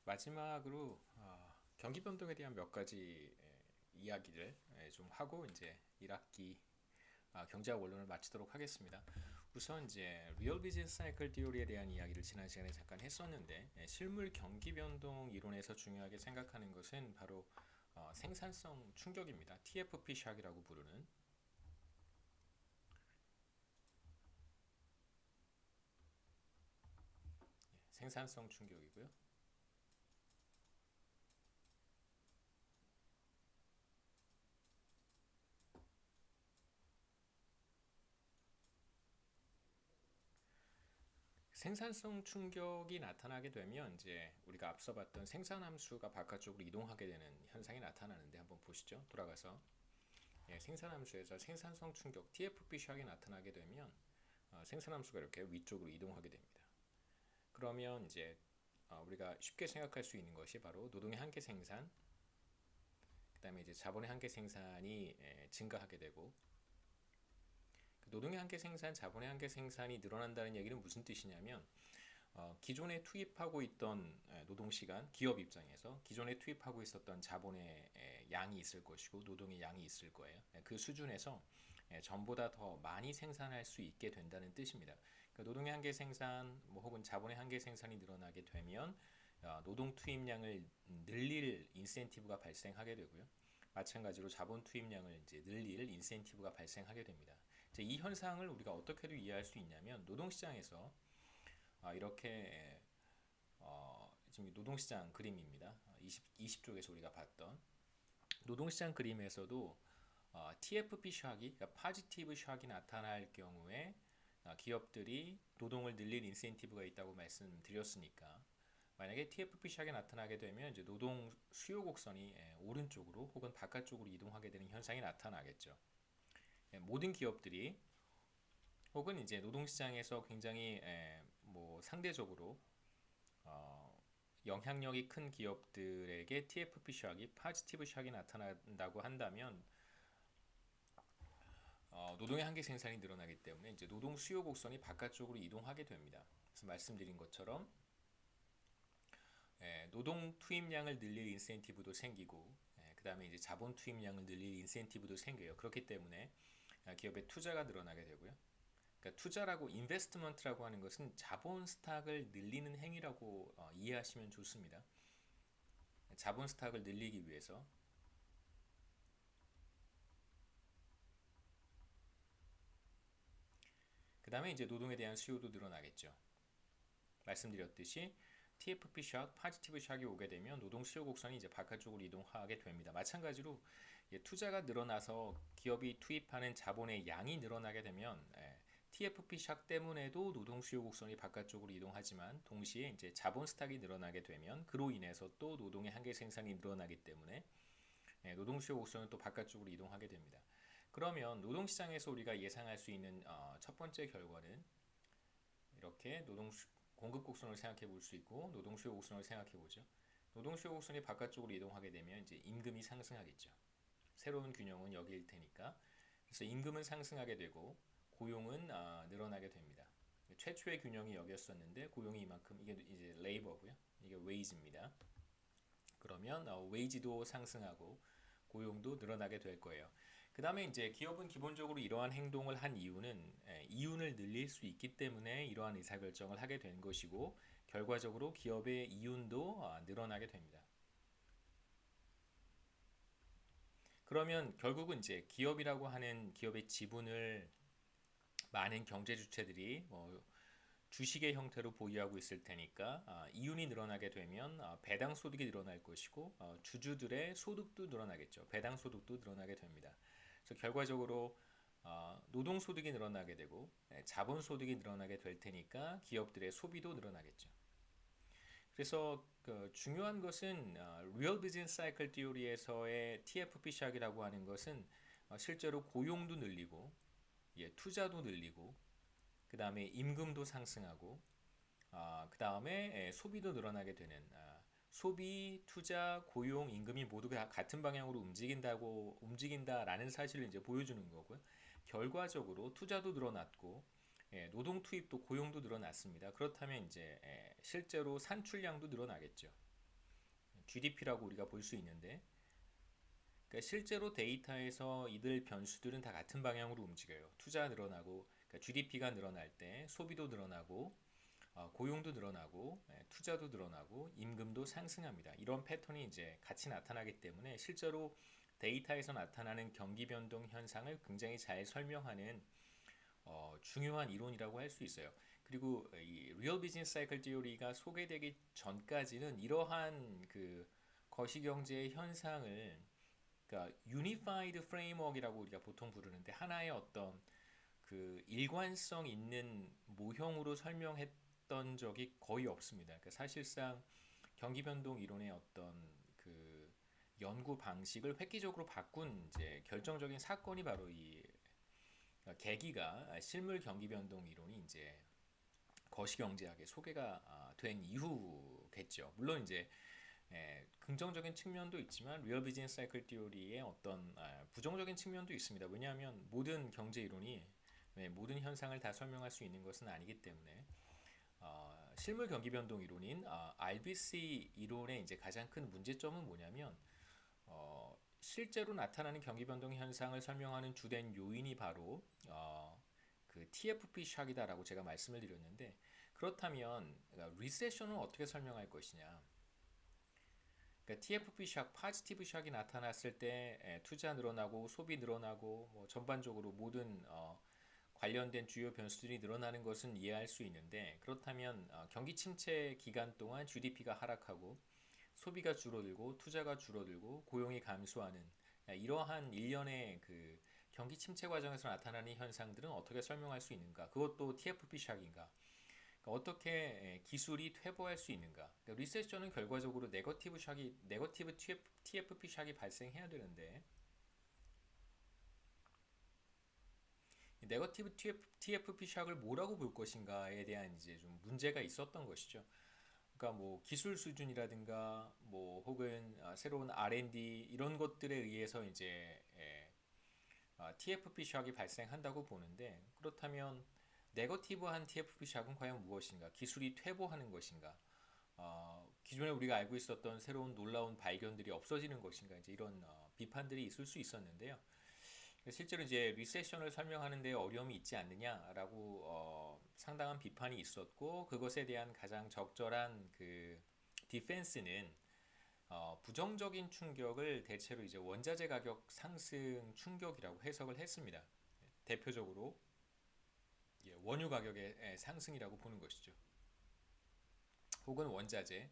마지막으로 경기 변동에 대한 몇 가지 이야기를 좀 하고 이제 1학기 경제학 원론을 마치도록 하겠습니다. 우선 이제 리얼 비즈니스 사이클 티오리에 대한 이야기를 지난 시간에 잠깐 했었는데 실물 경기 변동 이론에서 중요하게 생각하는 것은 바로 생산성 충격입니다. TFP 샥이라고 부르는 생산성 충격이고요. 생산성 충격이 나타나게 되면 이제 우리가 앞서 봤던 생산함수가 바깥쪽으로 이동하게 되는 현상이 나타나는데 한번 보시죠. 돌아가서 생산함수에서 생산성 충격 TFP 샥이 나타나게 되면 생산함수가 이렇게 위쪽으로 이동하게 됩니다. 그러면 이제 우리가 쉽게 생각할 수 있는 것이 바로 노동의 한계 생산, 그다음에 이제 자본의 한계 생산이 증가하게 되고 노동의 한계 생산, 자본의 한계 생산이 늘어난다는 얘기는 무슨 뜻이냐면 기존에 투입하고 있던 노동시간, 기업 입장에서 기존에 투입하고 있었던 자본의 양이 있을 것이고 노동의 양이 있을 거예요. 그 수준에서 전보다 더 많이 생산할 수 있게 된다는 뜻입니다. 그러니까 노동의 한계 생산, 뭐 혹은 자본의 한계 생산이 늘어나게 되면 노동 투입량을 늘릴 인센티브가 발생하게 되고요. 마찬가지로 자본 투입량을 이제 늘릴 인센티브가 발생하게 됩니다. 이 현상을 우리가 어떻게도 이해할 수 있냐면 노동시장에서 이렇게 지금 노동시장 그림입니다. 20쪽에서 우리가 봤던 노동시장 그림에서도 TFP 샥이 그러니까 파지티브 샥이 나타날 경우에 기업들이 노동을 늘릴 인센티브가 있다고 말씀드렸으니까 만약에 TFP 샥이 나타나게 되면 이제 노동 수요 곡선이 오른쪽으로 혹은 바깥쪽으로 이동하게 되는 현상이 나타나겠죠. 모든 기업들이 혹은 이제 노동시장에서 굉장히 뭐 상대적으로 영향력이 큰 기업들에게 TFP 샥이 파지티브 샥이 나타난다고 한다면 노동의 한계 생산이 늘어나기 때문에 이제 노동 수요 곡선이 바깥쪽으로 이동하게 됩니다. 그래서 말씀드린 것처럼 노동 투입량을 늘릴 인센티브도 생기고 그 다음에 이제 자본 투입량을 늘릴 인센티브도 생겨요. 그렇기 때문에 기업의 투자가 늘어나게 되고요. 그러니까 투자라고 인베스트먼트라고 하는 것은 자본 스탁을 늘리는 행위라고 이해하시면 좋습니다. 자본 스탁을 늘리기 위해서 그 다음에 이제 노동에 대한 수요도 늘어나겠죠. 말씀드렸듯이 TFP 샥, 파지티브 샥이 오게 되면 노동 수요 곡선이 이제 바깥쪽으로 이동하게 됩니다. 마찬가지로 투자가 늘어나서 기업이 투입하는 자본의 양이 늘어나게 되면 TFP 샥 때문에도 노동 수요 곡선이 바깥쪽으로 이동하지만 동시에 이제 자본 스탁이 늘어나게 되면 그로 인해서 또 노동의 한계 생산이 늘어나기 때문에 노동 수요 곡선은 또 바깥쪽으로 이동하게 됩니다. 그러면 노동시장에서 우리가 예상할 수 있는 첫 번째 결과는 이렇게 공급 곡선을 생각해 볼 수 있고 노동 수요 곡선을 생각해 보죠. 노동 수요 곡선이 바깥쪽으로 이동하게 되면 이제 임금이 상승하겠죠. 새로운 균형은 여기일 테니까. 그래서 임금은 상승하게 되고 고용은 늘어나게 됩니다. 최초의 균형이 여기였었는데 고용이 이만큼 이게 이제 레이버고요. 이게 웨이지입니다. 그러면 웨이지도 상승하고 고용도 늘어나게 될 거예요. 그 다음에 이제 기업은 기본적으로 이러한 행동을 한 이유는 이윤을 늘릴 수 있기 때문에 이러한 의사결정을 하게 된 것이고 결과적으로 기업의 이윤도 늘어나게 됩니다. 그러면 결국은 이제 기업이라고 하는 기업의 지분을 많은 경제 주체들이 주식의 형태로 보유하고 있을 테니까 이윤이 늘어나게 되면 배당 소득이 늘어날 것이고 주주들의 소득도 늘어나겠죠. 배당 소득도 늘어나게 됩니다. 그래서 결과적으로 노동 소득이 늘어나게 되고 자본 소득이 늘어나게 될 테니까 기업들의 소비도 늘어나겠죠. 그래서 그 중요한 것은 Real Business Cycle Theory에서의 TFP 샥이라고 하는 것은 실제로 고용도 늘리고 투자도 늘리고 그 다음에 임금도 상승하고 그 다음에 소비도 늘어나게 되는 소비, 투자, 고용, 임금이 모두 같은 방향으로 움직인다라는 사실을 이제 보여주는 거고요. 결과적으로 투자도 늘어났고 노동 투입도 고용도 늘어났습니다. 그렇다면 이제 실제로 산출량도 늘어나겠죠. GDP라고 우리가 볼 수 있는데, 그러니까 실제로 데이터에서 이들 변수들은 다 같은 방향으로 움직여요. 투자 늘어나고, 그러니까 GDP가 늘어날 때 소비도 늘어나고, 고용도 늘어나고, 투자도 늘어나고, 임금도 상승합니다. 이런 패턴이 이제 같이 나타나기 때문에 실제로 데이터에서 나타나는 경기 변동 현상을 굉장히 잘 설명하는 중요한 이론이라고 할 수 있어요. 그리고 이 리얼 비즈니스 사이클 티오리가 소개되기 전까지는 이러한 그 거시경제의 현상을, 그러니까 유니파이드 프레임워크이라고 우리가 보통 부르는데, 하나의 어떤 그 일관성 있는 모형으로 설명했던 적이 거의 없습니다. 그러니까 사실상 경기 변동 이론의 어떤 그 연구 방식을 획기적으로 바꾼 이제 결정적인 사건이 바로 이 계기가 실물 경기 변동 이론이 이제 거시경제학에 소개가 된 이후겠죠. 물론 이제 긍정적인 측면도 있지만 리얼 비즈니스 사이클 티오리의 어떤 부정적인 측면도 있습니다. 왜냐하면 모든 경제 이론이 모든 현상을 다 설명할 수 있는 것은 아니기 때문에 실물 경기 변동 이론인 RBC 이론의 이제 가장 큰 문제점은 뭐냐면 실제로 나타나는 경기 변동 현상을 설명하는 주된 요인이 바로 그 TFP 샥이다라고 제가 말씀을 드렸는데, 그렇다면 리세션을 어떻게 설명할 것이냐? 그러니까 TFP 샥, 파지티브 샥이 나타났을 때 투자 늘어나고 소비 늘어나고 뭐 전반적으로 모든 관련된 주요 변수들이 늘어나는 것은 이해할 수 있는데, 그렇다면 경기 침체 기간 동안 GDP가 하락하고 소비가 줄어들고 투자가 줄어들고 고용이 감소하는 이러한 일련의 그 경기 침체 과정에서 나타나는 현상들은 어떻게 설명할 수 있는가? 그것도 TFP 샥인가? 그러니까 어떻게 기술이 퇴보할 수 있는가? 그러니까 리세션은 결과적으로 네거티브 TFP 샥이 발생해야 되는데, 네거티브 TFP 샥을 뭐라고 볼 것인가에 대한 이제 좀 문제가 있었던 것이죠. 그러니까 뭐 기술 수준이라든가 뭐 혹은 새로운 R&D 이런 것들에 의해서 이제 TFP 샥이 발생한다고 보는데, 그렇다면 네거티브한 TFP 샥은 과연 무엇인가? 기술이 퇴보하는 것인가? 기존에 우리가 알고 있었던 새로운 놀라운 발견들이 없어지는 것인가? 이제 이런 비판들이 있을 수 있었는데요. 실제로 이제 리세션을 설명하는 데 어려움이 있지 않느냐라고 상당한 비판이 있었고, 그것에 대한 가장 적절한 그 디펜스는 부정적인 충격을 대체로 이제 원자재 가격 상승 충격이라고 해석을 했습니다. 대표적으로 원유 가격의 상승이라고 보는 것이죠. 혹은 원자재,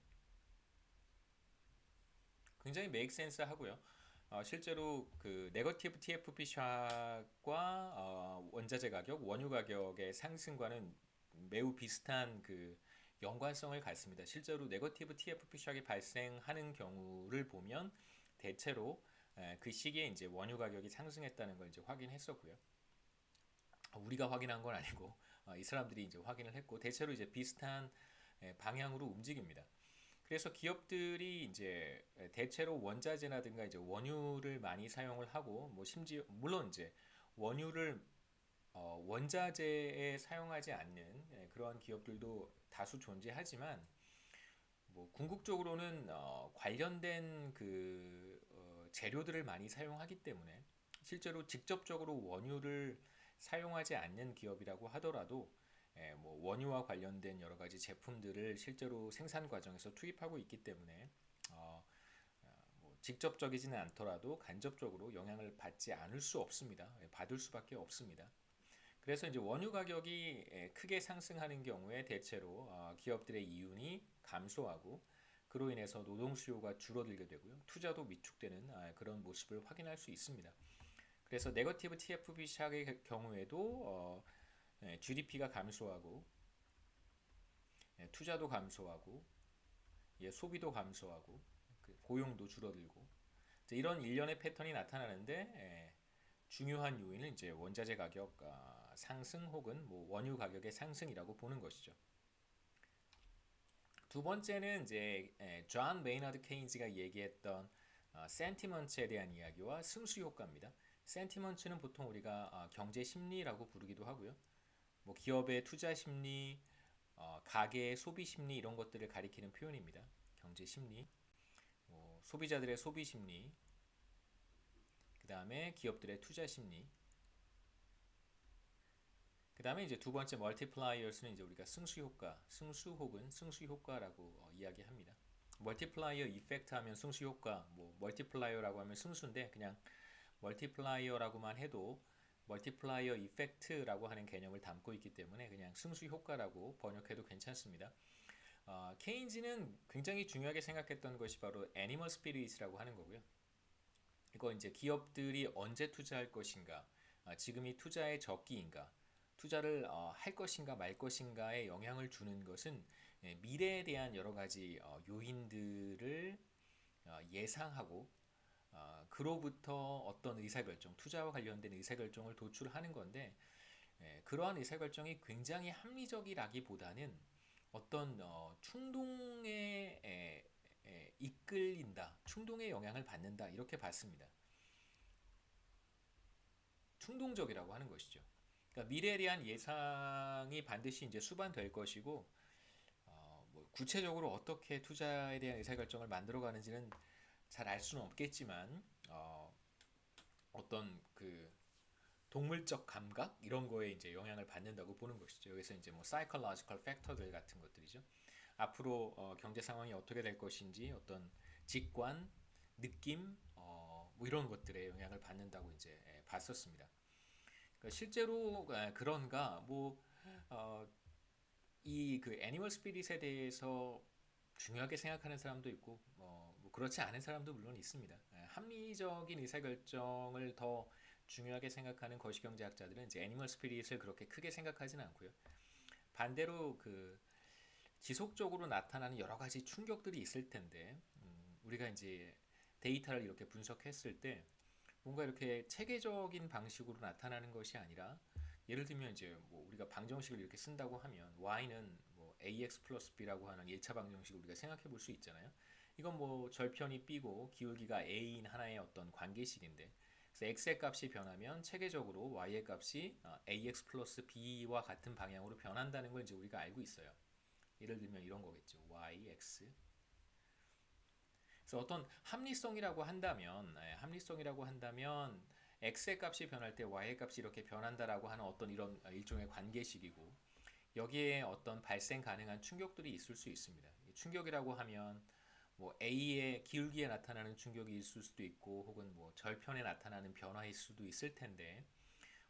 굉장히 메이크 센스 하고요. 실제로 그 네거티브 TFP 샥과 원자재 가격, 원유 가격의 상승과는 매우 비슷한 그 연관성을 갖습니다. 실제로 네거티브 TFP 샥이 발생하는 경우를 보면 대체로 그 시기에 이제 원유 가격이 상승했다는 걸 이제 확인했었고요. 우리가 확인한 건 아니고 이 사람들이 이제 확인을 했고, 대체로 이제 비슷한 방향으로 움직입니다. 그래서 기업들이 이제 대체로 원자재라든가 이제 원유를 많이 사용을 하고, 뭐 심지어 물론 이제 원유를 원자재에 사용하지 않는 그러한 기업들도 다수 존재하지만, 뭐 궁극적으로는 관련된 그 재료들을 많이 사용하기 때문에 실제로 직접적으로 원유를 사용하지 않는 기업이라고 하더라도 뭐 원유와 관련된 여러 가지 제품들을 실제로 생산 과정에서 투입하고 있기 때문에 뭐 직접적이지는 않더라도 간접적으로 영향을 받지 않을 수 없습니다. 받을 수밖에 없습니다. 그래서 이제 원유 가격이 크게 상승하는 경우에 대체로 기업들의 이윤이 감소하고, 그로 인해서 노동 수요가 줄어들게 되고요. 투자도 위축되는 그런 모습을 확인할 수 있습니다. 그래서 네거티브 TFP 샥의 경우에도 GDP가 감소하고 투자도 감소하고 소비도 감소하고 고용도 줄어들고 이런 일련의 패턴이 나타나는데, 중요한 요인은 이제 원자재 가격 상승 혹은 뭐 원유 가격의 상승이라고 보는 것이죠. 두 번째는 이제 존 메이너드 케인즈가 얘기했던 센티먼트에 대한 이야기와 승수 효과입니다. 센티먼트는 보통 우리가 경제 심리라고 부르기도 하고요. 뭐 기업의 투자 심리, 가계의 소비 심리 이런 것들을 가리키는 표현입니다. 경제 심리. 소비자들의 소비 심리, 그 다음에 기업들의 투자 심리, 그 다음에 이제 두 번째 멀티플라이어스는 이제 우리가 승수 효과, 승수 혹은 승수 효과라고 이야기합니다. 멀티플라이어 이펙트 하면 승수 효과, 뭐 멀티플라이어라고 하면 승수인데 그냥 멀티플라이어라고만 해도 멀티플라이어 이펙트라고 하는 개념을 담고 있기 때문에 그냥 승수 효과라고 번역해도 괜찮습니다. 케인즈는 굉장히 중요하게 생각했던 것이 바로 애니멀 스피릿이라고 하는 거고요. 이거 이제 기업들이 언제 투자할 것인가, 지금이 투자의 적기인가, 투자를 할 것인가 말 것인가에 영향을 주는 것은 미래에 대한 여러 가지 요인들을 예상하고 그로부터 어떤 의사결정, 투자와 관련된 의사결정을 도출하는 건데 그러한 의사결정이 굉장히 합리적이라기보다는 어떤 충동에 이끌린다, 충동의 영향을 받는다 이렇게 봤습니다. 충동적이라고 하는 것이죠. 그러니까 미래에 대한 예상이 반드시 이제 수반될 것이고 뭐 구체적으로 어떻게 투자에 대한 의사결정을 만들어가는지는 잘 알 수는 없겠지만 어떤 그 동물적 감각 이런 거에 이제 영향을 받는다고 보는 것이죠. 여기서 이제 뭐 psychological factor들 같은 것들이죠. 앞으로 경제 상황이 어떻게 될 것인지 어떤 직관, 느낌, 뭐 이런 것들에 영향을 받는다고 이제 봤었습니다. 그러니까 실제로 그런가 뭐 이 그 애니멀 스피릿에 대해서 중요하게 생각하는 사람도 있고 뭐 그렇지 않은 사람도 물론 있습니다. 합리적인 의사결정을 더 중요하게 생각하는 거시경제학자들은 이제 애니멀 스피릿을 그렇게 크게 생각하지는 않고요. 반대로 그 지속적으로 나타나는 여러 가지 충격들이 있을 텐데 우리가 이제 데이터를 이렇게 분석했을 때 뭔가 이렇게 체계적인 방식으로 나타나는 것이 아니라 예를 들면 이제 뭐 우리가 방정식을 이렇게 쓴다고 하면 y는 뭐 ax 플러스 b라고 하는 1차 방정식을 우리가 생각해 볼 수 있잖아요. 이건 뭐 절편이 b고 기울기가 a인 하나의 어떤 관계식인데 그래서 x의 값이 변하면 체계적으로 y의 값이 ax 플러스 b와 같은 방향으로 변한다는 걸 이제 우리가 알고 있어요. 예를 들면 이런 거겠죠. y, x. 그래서 어떤 합리성이라고 한다면 x의 값이 변할 때 y의 값이 이렇게 변한다라고 하는 어떤 이런 일종의 관계식이고 여기에 어떤 발생 가능한 충격들이 있을 수 있습니다. 충격이라고 하면 뭐 A의 기울기에 나타나는 충격이 있을 수도 있고 혹은 뭐 절편에 나타나는 변화일 수도 있을 텐데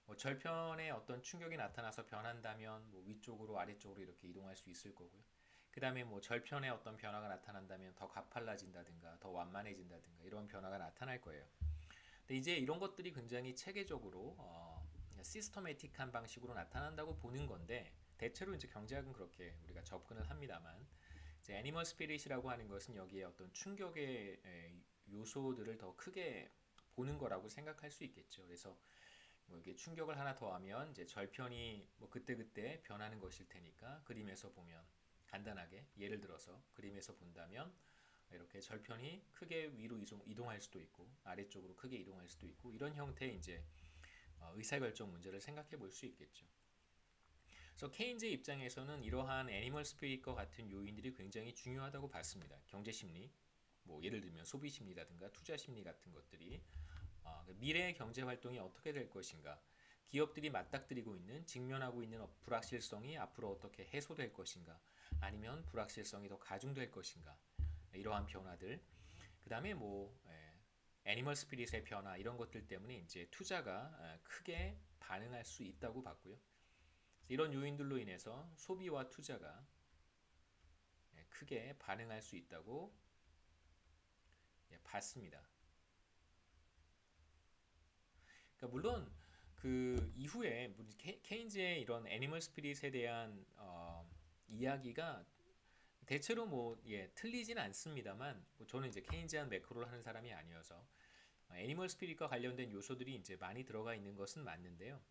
뭐 절편에 어떤 충격이 나타나서 변한다면 뭐 위쪽으로 아래쪽으로 이렇게 이동할 수 있을 거고요. 그 다음에 뭐 절편에 어떤 변화가 나타난다면 더 가팔라진다든가 더 완만해진다든가 이런 변화가 나타날 거예요. 근데 이제 이런 것들이 굉장히 체계적으로 시스터매틱한 방식으로 나타난다고 보는 건데 대체로 이제 경제학은 그렇게 우리가 접근을 합니다만 이제 애니멀 스피릿이라고 하는 것은 여기에 어떤 충격의 요소들을 더 크게 보는 거라고 생각할 수 있겠죠. 그래서 뭐 이게 충격을 하나 더하면 이제 절편이 뭐 그때그때 변하는 것일 테니까 그림에서 보면 간단하게 예를 들어서 그림에서 본다면 이렇게 절편이 크게 위로 이동할 수도 있고 아래쪽으로 크게 이동할 수도 있고 이런 형태의 이제 의사결정 문제를 생각해 볼 수 있겠죠. 그래서 케인즈의 입장에서는 이러한 애니멀 스피릿과 같은 요인들이 굉장히 중요하다고 봤습니다. 경제 심리, 뭐 예를 들면 소비 심리라든가 투자 심리 같은 것들이 미래의 경제 활동이 어떻게 될 것인가, 기업들이 맞닥뜨리고 있는 직면하고 있는 불확실성이 앞으로 어떻게 해소될 것인가, 아니면 불확실성이 더 가중될 것인가, 이러한 변화들, 그 다음에 뭐 애니멀 스피릿의 변화 이런 것들 때문에 이제 투자가 크게 반응할 수 있다고 봤고요. 이런 요인들로 인해서 소비와 투자가 크게 반응할 수 있다고 봤습니다. 그러니까 물론 그 이후에 케인즈의 이런 애니멀 스피릿에 대한 이야기가 대체로 뭐 틀리진 않습니다만 뭐 저는 이제 케인지안 매크로를 하는 사람이 아니어서 애니멀 스피릿과 관련된 요소들이 이제 많이 들어가 있는 것은 맞는데요.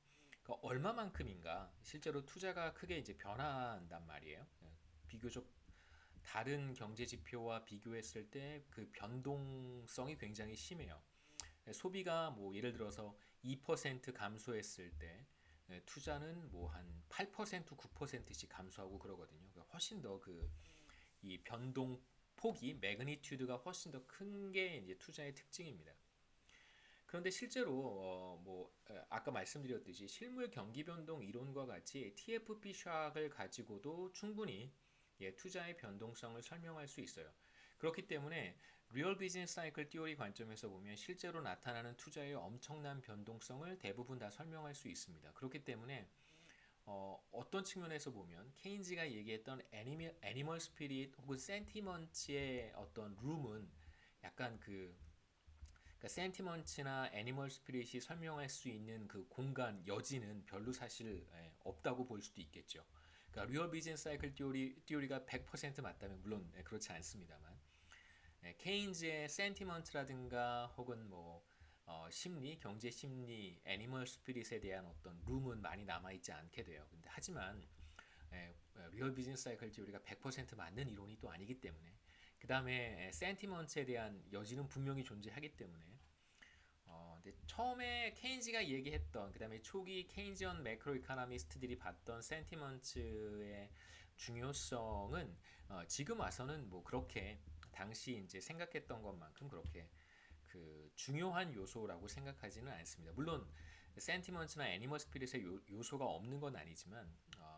그러니까 얼마만큼인가 실제로 투자가 크게 이제 변한단 말이에요. 비교적 다른 경제 지표와 비교했을 때 그 변동성이 굉장히 심해요. 소비가 뭐 예를 들어서 2% 감소했을 때 투자는 뭐 한 8%, 9%씩 감소하고 그러거든요. 그러니까 훨씬 더 그 이 변동 폭이 매그니튜드가 훨씬 더 큰 게 이제 투자의 특징입니다. 그런데 실제로 아까 말씀드렸듯이 실물 경기 변동 이론과 같이 TFP 샥을 가지고도 충분히 투자의 변동성을 설명할 수 있어요. 그렇기 때문에 리얼 비즈니스 사이클 티오리 관점에서 보면 실제로 나타나는 투자의 엄청난 변동성을 대부분 다 설명할 수 있습니다. 그렇기 때문에 어떤 측면에서 보면 케인즈가 얘기했던 애니멀 스피릿 혹은 센티먼트의 어떤 룸은 약간 그러니까 센티먼트나 애니멀 스피릿이 설명할 수 있는 그 공간 여지는 별로 사실 없다고 볼 수도 있겠죠. 그러니까 리얼 비즈니스 사이클 티오리가 100% 맞다면 물론 그렇지 않습니다만 케인즈의 센티먼트라든가 혹은 심리, 경제 심리, 애니멀 스피릿에 대한 어떤 룸은 많이 남아 있지 않게 돼요. 근데 하지만 리얼 비즈니스 사이클 티오리가 100% 맞는 이론이 또 아니기 때문에 그 다음에 센티먼트에 대한 여지는 분명히 존재하기 때문에 근데 처음에 케인즈가 얘기했던 그 다음에 초기 케인지언 매크로 이코노미스트들이 봤던 센티먼트의 중요성은 지금 와서는 뭐 그렇게 당시 이제 생각했던 것만큼 그렇게 그 중요한 요소라고 생각하지는 않습니다. 물론 센티먼트나 애니멀 스피릿의 요소가 없는 건 아니지만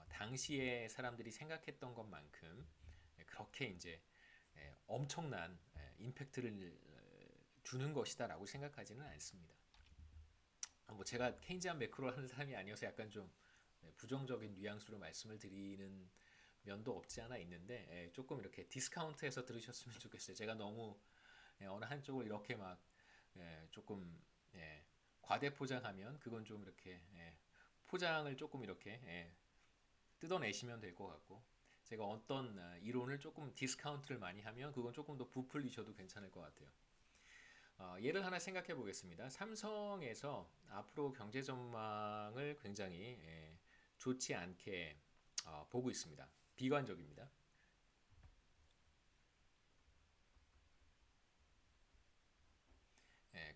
당시에 사람들이 생각했던 것만큼 그렇게 이제 엄청난 임팩트를 주는 것이다라고 생각하지는 않습니다. 뭐 제가 케인지안 매크로 하는 사람이 아니어서 약간 좀 부정적인 뉘앙스로 말씀을 드리는 면도 없지 않아 있는데 조금 이렇게 디스카운트해서 들으셨으면 좋겠어요. 제가 너무 어느 한쪽을 이렇게 막 조금 과대 포장하면 그건 좀 이렇게 포장을 조금 이렇게 뜯어내시면 될 것 같고 제가 어떤 이론을 조금 디스카운트를 많이 하면 그건 조금 더 부풀리셔도 괜찮을 것 같아요. 예를 하나 생각해 보겠습니다. 삼성에서 앞으로 경제 전망을 굉장히 좋지 않게 보고 있습니다. 비관적입니다.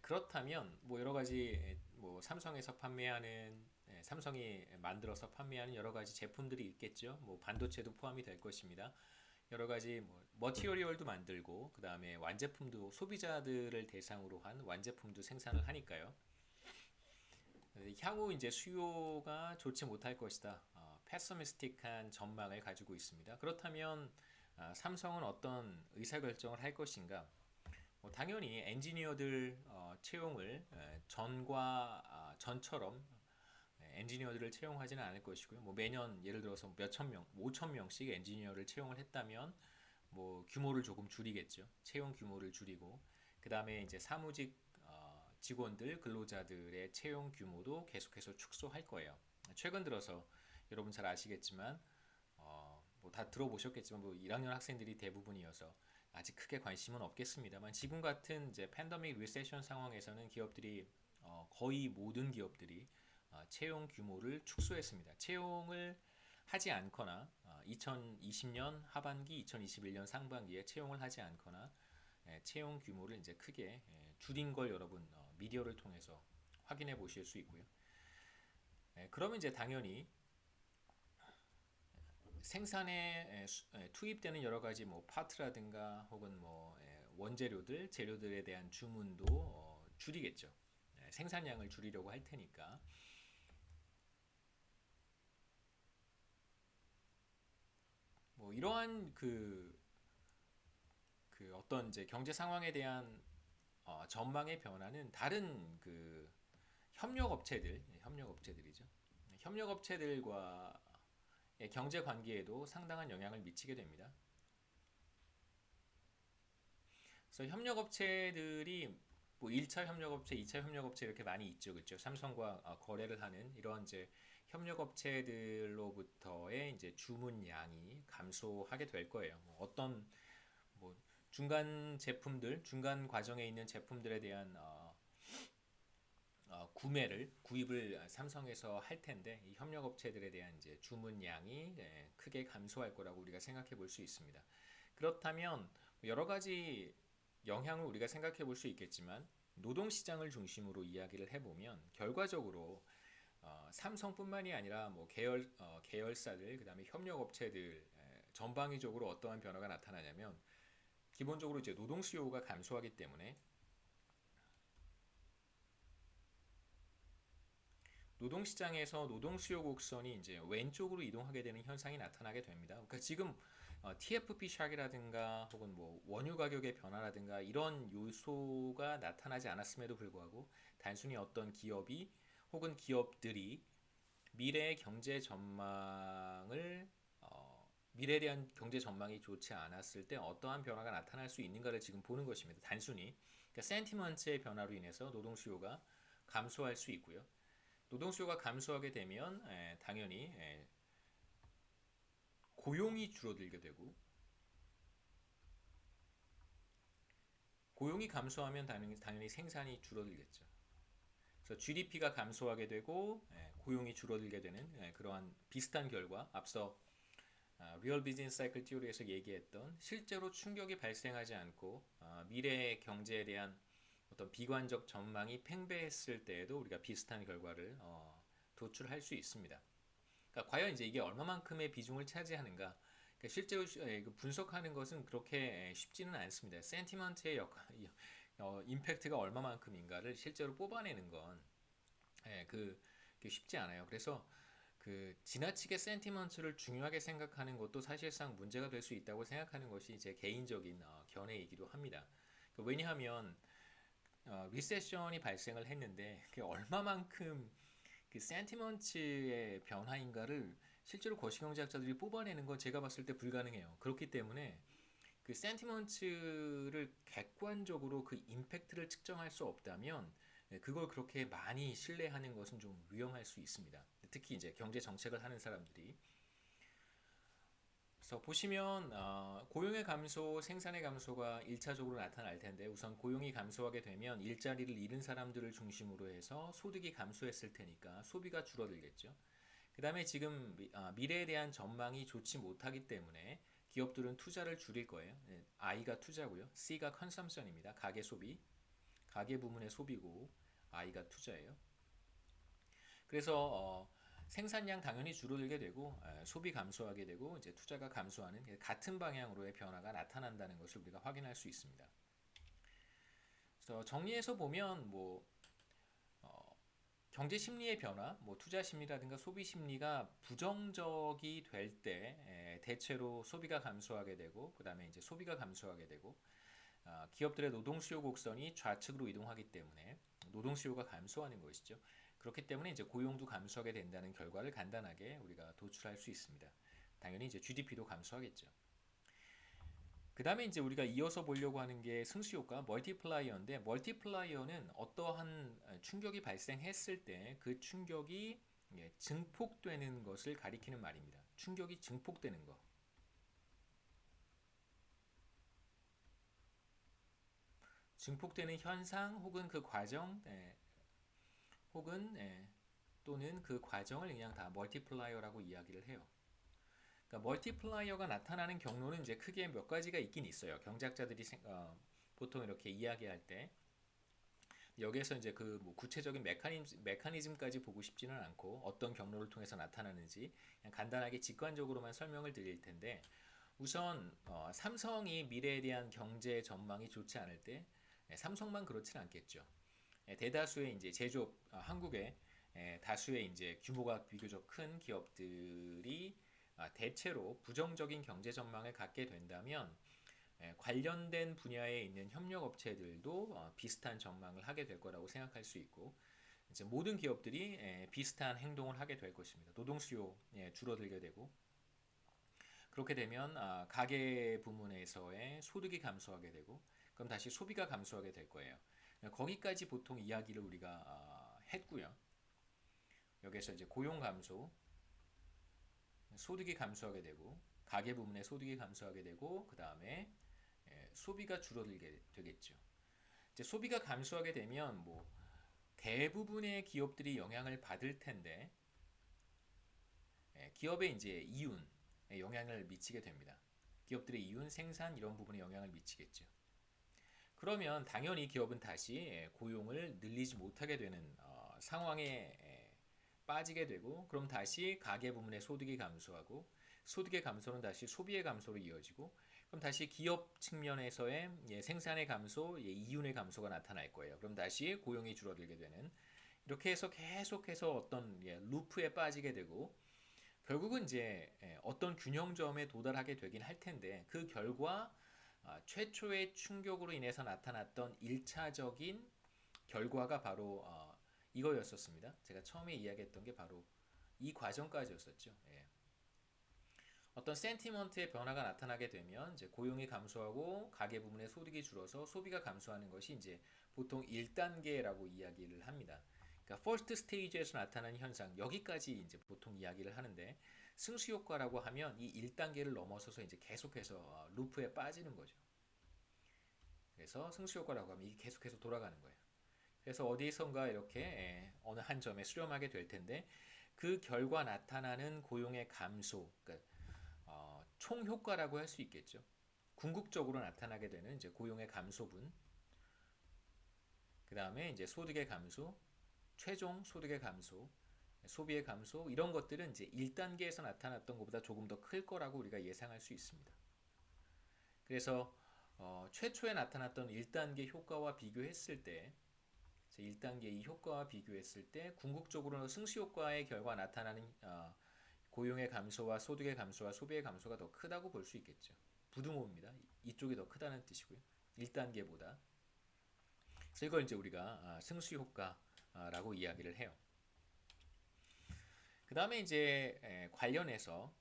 그렇다면 뭐 여러 가지 뭐 삼성에서 판매하는 삼성이 만들어서 판매하는 여러 가지 제품들이 있겠죠. 뭐 반도체도 포함이 될 것입니다. 여러 가지 뭐 머티리얼도 만들고 그 다음에 완제품도 소비자들을 대상으로 한 완제품도 생산을 하니까요. 향후 이제 수요가 좋지 못할 것이다. 패서미스틱한 전망을 가지고 있습니다. 그렇다면 삼성은 어떤 의사결정을 할 것인가? 당연히 엔지니어들 채용을 전처럼 엔지니어들을 채용하지는 않을 것이고요. 뭐 매년 예를 들어서 몇천 명, 5천 명씩 엔지니어를 채용을 했다면 뭐 규모를 조금 줄이겠죠. 채용 규모를 줄이고 그 다음에 이제 사무직 직원들 근로자들의 채용 규모도 계속해서 축소할 거예요. 최근 들어서 여러분 잘 아시겠지만 뭐다 들어보셨겠지만 뭐 1학년 학생들이 대부분이어서 아직 크게 관심은 없겠습니다만 지금 같은 이제 팬데믹 리세션 상황에서는 기업들이 거의 모든 기업들이 채용 규모를 축소했습니다. 채용을 하지 않거나 2020년 하반기, 2021년 상반기에 채용을 하지 않거나 채용 규모를 이제 크게 줄인 걸 여러분 미디어를 통해서 확인해 보실 수 있고요. 그러면 이제 당연히 생산에 투입되는 여러 가지 뭐 파트라든가 혹은 뭐 원재료들, 재료들에 대한 주문도 줄이겠죠. 생산량을 줄이려고 할 테니까. 뭐 이러한 그 어떤 이제 경제 상황에 대한 전망의 변화는 다른 그 협력업체들이죠. 협력업체들과 경제 관계에도 상당한 영향을 미치게 됩니다. 그래서 협력업체들이 뭐 1차 협력업체, 2차 협력업체 이렇게 많이 있죠. 그렇죠? 삼성과 거래를 하는 이런 이제 협력업체들로부터의 이제 주문량이 감소하게 될 거예요. 뭐 어떤 뭐 중간 제품들, 중간 과정에 있는 제품들에 대한 구입을 삼성에서 할 텐데 이 협력업체들에 대한 이제 주문량이 크게 감소할 거라고 우리가 생각해 볼 수 있습니다. 그렇다면 여러 가지 영향을 우리가 생각해 볼 수 있겠지만 노동시장을 중심으로 이야기를 해보면 결과적으로 삼성뿐만이 아니라 뭐 계열사들 그다음에 협력업체들 전방위적으로 어떠한 변화가 나타나냐면 기본적으로 이제 노동 수요가 감소하기 때문에 노동시장에서 노동 수요 곡선이 이제 왼쪽으로 이동하게 되는 현상이 나타나게 됩니다. 그러니까 지금 TFP 샥이라든가 혹은 뭐 원유 가격의 변화라든가 이런 요소가 나타나지 않았음에도 불구하고 단순히 어떤 기업이 혹은 기업들이 미래의 경제 전망을 미래에 대한 경제 전망이 좋지 않았을 때 어떠한 변화가 나타날 수 있는가를 지금 보는 것입니다. 단순히 그러니까 센티먼트의 변화로 인해서 노동 수요가 감소할 수 있고요. 노동 수요가 감소하게 되면 당연히 고용이 줄어들게 되고 고용이 감소하면 당연히 생산이 줄어들겠죠. 그래서 GDP가 감소하게 되고 고용이 줄어들게 되는 그러한 비슷한 결과 앞서 리얼 비즈니스 사이클 티오리에서 얘기했던 실제로 충격이 발생하지 않고 미래의 경제에 대한 어떤 비관적 전망이 팽배했을 때에도 우리가 비슷한 결과를 도출할 수 있습니다. 그러니까 과연 이제 이게 얼마만큼의 비중을 차지하는가? 그러니까 실제로 분석하는 것은 그렇게 쉽지는 않습니다. 센티먼트의 임팩트가 얼마만큼인가를 실제로 뽑아내는 건 그게 쉽지 않아요. 그래서 그 지나치게 센티먼트를 중요하게 생각하는 것도 사실상 문제가 될 수 있다고 생각하는 것이 제 개인적인 견해이기도 합니다. 왜냐하면 리세션이 발생을 했는데 그게 얼마만큼 그 센티먼트의 변화인가를 실제로 거시경제학자들이 뽑아내는 건 제가 봤을 때 불가능해요. 그렇기 때문에 그 센티먼트를 객관적으로 그 임팩트를 측정할 수 없다면 그걸 그렇게 많이 신뢰하는 것은 좀 위험할 수 있습니다. 특히 이제 경제 정책을 하는 사람들이 그래서 보시면 고용의 감소, 생산의 감소가 1차적으로 나타날 텐데 우선 고용이 감소하게 되면 일자리를 잃은 사람들을 중심으로 해서 소득이 감소했을 테니까 소비가 줄어들겠죠. 그 다음에 지금 미래에 대한 전망이 좋지 못하기 때문에 기업들은 투자를 줄일 거예요. I가 투자고요. C가 컨섬션입니다. 가계 소비, 가계 부문의 소비고 I가 투자예요. 그래서 생산량 당연히 줄어들게 되고 소비 감소하게 되고 이제 투자가 감소하는 같은 방향으로의 변화가 나타난다는 것을 우리가 확인할 수 있습니다. 그래서 정리해서 보면 뭐 경제 심리의 변화, 뭐 투자 심리라든가 소비 심리가 부정적이 될 때 대체로 소비가 감소하게 되고 그다음에 이제 소비가 감소하게 되고 기업들의 노동 수요 곡선이 좌측으로 이동하기 때문에 노동 수요가 감소하는 것이죠. 그렇기 때문에 이제 고용도 감소하게 된다는 결과를 간단하게 우리가 도출할 수 있습니다. 당연히 이제 GDP도 감소하겠죠. 그 다음에 이제 우리가 이어서 보려고 하는 게 승수효과, 멀티플라이어인데 멀티플라이어는 어떠한 충격이 발생했을 때 그 충격이 증폭되는 것을 가리키는 말입니다. 충격이 증폭되는 것. 증폭되는 현상 혹은 그 과정 혹은 또는 그 과정을 그냥 다 멀티플라이어라고 이야기를 해요. 그러니까 멀티플라이어가 나타나는 경로는 이제 크게 몇 가지가 있긴 있어요. 경제학자들이 보통 이렇게 이야기할 때 여기에서 이제 그 뭐 구체적인 메커니즘까지 보고 싶지는 않고 어떤 경로를 통해서 나타나는지 그냥 간단하게 직관적으로만 설명을 드릴 텐데 우선 삼성이 미래에 대한 경제 전망이 좋지 않을 때 삼성만 그렇지는 않겠죠. 대다수의 이제 제조업 한국의 다수의 이제 규모가 비교적 큰 기업들이 대체로 부정적인 경제 전망을 갖게 된다면 관련된 분야에 있는 협력 업체들도 비슷한 전망을 하게 될 거라고 생각할 수 있고 이제 모든 기업들이 비슷한 행동을 하게 될 것입니다. 노동 수요 줄어들게 되고 그렇게 되면 가계 부문에서의 소득이 감소하게 되고 그럼 다시 소비가 감소하게 될 거예요. 거기까지 보통 이야기를 우리가 했고요. 여기서 이제 고용 감소, 소득이 감소하게 되고 가계 부문의 소득이 감소하게 되고 그 다음에 소비가 줄어들게 되겠죠. 이제 소비가 감소하게 되면 뭐 대부분의 기업들이 영향을 받을 텐데 기업의 이제 이윤에 영향을 미치게 됩니다. 기업들의 이윤, 생산 이런 부분에 영향을 미치겠죠. 그러면 당연히 기업은 다시 고용을 늘리지 못하게 되는 상황에 빠지게 되고 그럼 다시 가계 부문의 소득이 감소하고 소득의 감소는 다시 소비의 감소로 이어지고 그럼 다시 기업 측면에서의 생산의 감소, 이윤의 감소가 나타날 거예요. 그럼 다시 고용이 줄어들게 되는 이렇게 해서 계속해서 어떤 루프에 빠지게 되고 결국은 이제 어떤 균형점에 도달하게 되긴 할 텐데 그 결과 최초의 충격으로 인해서 나타났던 1차적인 결과가 바로 이거였었습니다. 제가 처음에 이야기했던 게 바로 이 과정까지였었죠. 예. 어떤 센티먼트의 변화가 나타나게 되면 이제 고용이 감소하고 가계 부문의 소득이 줄어서 소비가 감소하는 것이 이제 보통 1단계라고 이야기를 합니다. 그러니까 first stage에서 나타나는 현상 여기까지 이제 보통 이야기를 하는데 승수 효과라고 하면 이 1단계를 넘어서서 이제 계속해서 루프에 빠지는 거죠. 그래서 승수 효과라고 하면 이게 계속해서 돌아가는 거예요. 그래서 어디선가 이렇게 어느 한 점에 수렴하게 될 텐데 그 결과 나타나는 고용의 감소, 그러니까 총 효과라고 할 수 있겠죠. 궁극적으로 나타나게 되는 이제 고용의 감소분, 그 다음에 이제 소득의 감소, 최종 소득의 감소, 소비의 감소 이런 것들은 이제 1단계에서 나타났던 것보다 조금 더 클 거라고 우리가 예상할 수 있습니다. 그래서 최초에 나타났던 1단계 효과와 비교했을 때 1단계 이 효과와 비교했을 때 궁극적으로 승수 효과의 결과 나타나는 고용의 감소와 소득의 감소와 소비의 감소가 더 크다고 볼 수 있겠죠. 부등호입니다. 이쪽이 더 크다는 뜻이고요. 1단계보다. 그래서 이걸 이제 우리가 승수 효과라고 이야기를 해요. 그 다음에 이제 관련해서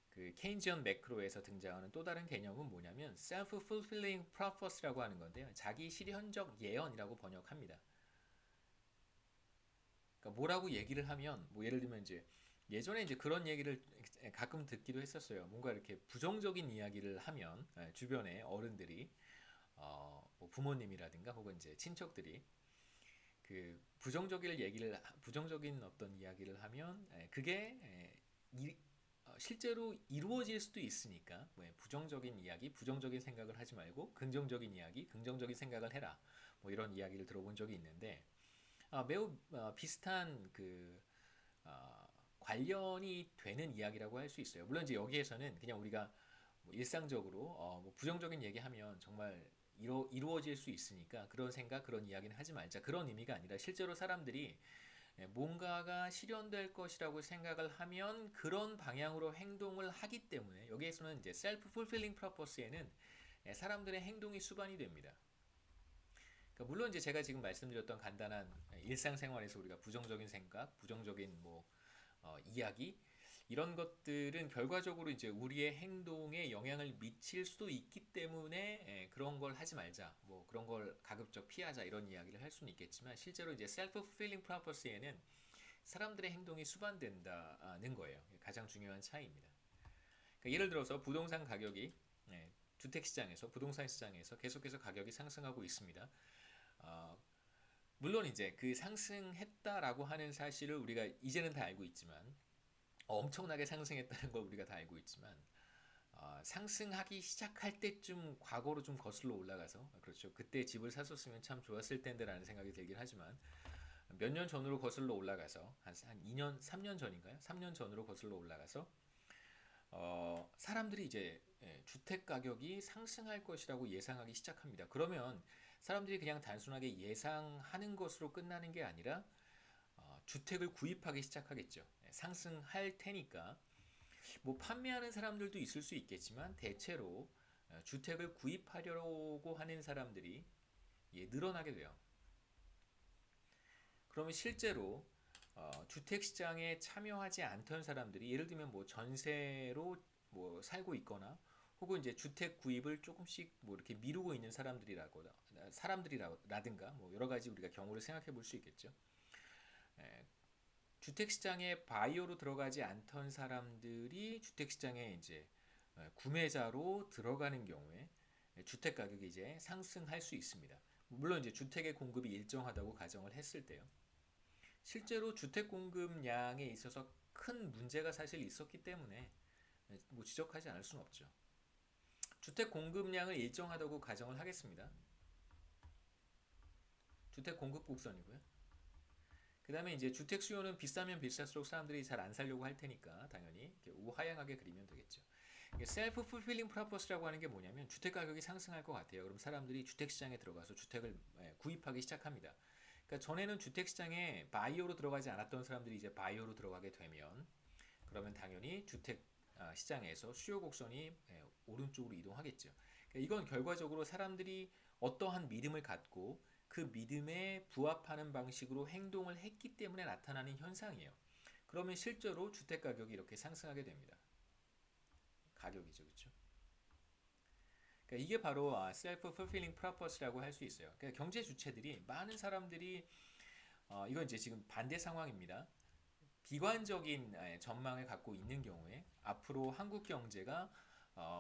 그 케인지언 매크로에서 등장하는 또 다른 개념은 뭐냐면 self-fulfilling prophecy라고 하는 건데요. 자기 실현적 예언이라고 번역합니다. 그러니까 뭐라고 얘기를 하면 뭐 예를 들면 이제 예전에 이제 그런 얘기를 가끔 듣기도 했었어요. 뭔가 이렇게 부정적인 이야기를 하면 주변에 어른들이 뭐 부모님이라든가 혹은 이제 친척들이 그 부정적인 어떤 이야기를 하면 그게 실제로 이루어질 수도 있으니까 뭐 부정적인 이야기, 부정적인 생각을 하지 말고 긍정적인 이야기, 긍정적인 생각을 해라. 뭐 이런 이야기를 들어본 적이 있는데 매우 비슷한 그 관련이 되는 이야기라고 할 수 있어요. 물론 이제 여기에서는 그냥 우리가 뭐 일상적으로 뭐 부정적인 얘기하면 정말 이루어질 수 있으니까 그런 생각, 그런 이야기는 하지 말자. 그런 의미가 아니라 실제로 사람들이 뭔가가 실현될 것이라고 생각을 하면 그런 방향으로 행동을 하기 때문에 여기에서는 이제 self fulfilling purpose에는 사람들의 행동이 수반이 됩니다. 그러니까 물론 이제 제가 지금 말씀드렸던 간단한 일상생활에서 우리가 부정적인 생각, 부정적인 뭐 이야기 이런 것들은 결과적으로 이제 우리의 행동에 영향을 미칠 수도 있기 때문에 그런 걸 하지 말자, 뭐 그런 걸 가급적 피하자 이런 이야기를 할 수는 있겠지만 실제로 이제 self-fulfilling prophecy에는 사람들의 행동이 수반된다는 거예요. 가장 중요한 차이입니다. 그러니까 예를 들어서 부동산 가격이 주택 시장에서 부동산 시장에서 계속해서 가격이 상승하고 있습니다. 물론 이제 그 상승했다라고 하는 사실을 우리가 이제는 다 알고 있지만 엄청나게 상승했다는 걸 우리가 다 알고 있지만 상승하기 시작할 때쯤 과거로 좀 거슬러 올라가서 그렇죠. 그때 집을 샀었으면 참 좋았을 텐데라는 생각이 들긴 하지만 몇 년 전으로 거슬러 올라가서 한 2년, 3년 전인가요? 3년 전으로 거슬러 올라가서 사람들이 이제 주택 가격이 상승할 것이라고 예상하기 시작합니다. 그러면 사람들이 그냥 단순하게 예상하는 것으로 끝나는 게 아니라 주택을 구입하기 시작하겠죠. 상승할 테니까 뭐 판매하는 사람들도 있을 수 있겠지만 대체로 주택을 구입하려고 하는 사람들이 늘어나게 돼요. 그러면 실제로 주택 시장에 참여하지 않던 사람들이 예를 들면 뭐 전세로 뭐 살고 있거나 혹은 이제 주택 구입을 조금씩 뭐 이렇게 미루고 있는 사람들이라든가 뭐 여러 가지 우리가 경우를 생각해 볼 수 있겠죠. 주택 시장에 바이어로 들어가지 않던 사람들이 주택 시장에 이제 구매자로 들어가는 경우에 주택 가격이 이제 상승할 수 있습니다. 물론 이제 주택의 공급이 일정하다고 가정을 했을 때요. 실제로 주택 공급량에 있어서 큰 문제가 사실 있었기 때문에 뭐 지적하지 않을 수는 없죠. 주택 공급량을 일정하다고 가정을 하겠습니다. 주택 공급 곡선이고요. 그 다음에 이제 주택 수요는 비싸면 비쌀수록 사람들이 잘 안 살려고 할 테니까 당연히 이렇게 우하향하게 그리면 되겠죠. 셀프 풀필링 프로퍼스라고 하는 게 뭐냐면 주택 가격이 상승할 것 같아요. 그럼 사람들이 주택 시장에 들어가서 주택을 구입하기 시작합니다. 그러니까 전에는 주택 시장에 바이어로 들어가지 않았던 사람들이 이제 바이어로 들어가게 되면 그러면 당연히 주택 시장에서 수요 곡선이 오른쪽으로 이동하겠죠. 그러니까 이건 결과적으로 사람들이 어떠한 믿음을 갖고 그 믿음에 부합하는 방식으로 행동을 했기 때문에 나타나는 현상이에요. 그러면 실제로 주택 가격이 이렇게 상승하게 됩니다. 가격이죠, 그렇죠? 그러니까 이게 바로 self fulfilling purpose라고 할 수 있어요. 그러니까 경제 주체들이 많은 사람들이 이건 이제 지금 반대 상황입니다. 비관적인 전망을 갖고 있는 경우에 앞으로 한국 경제가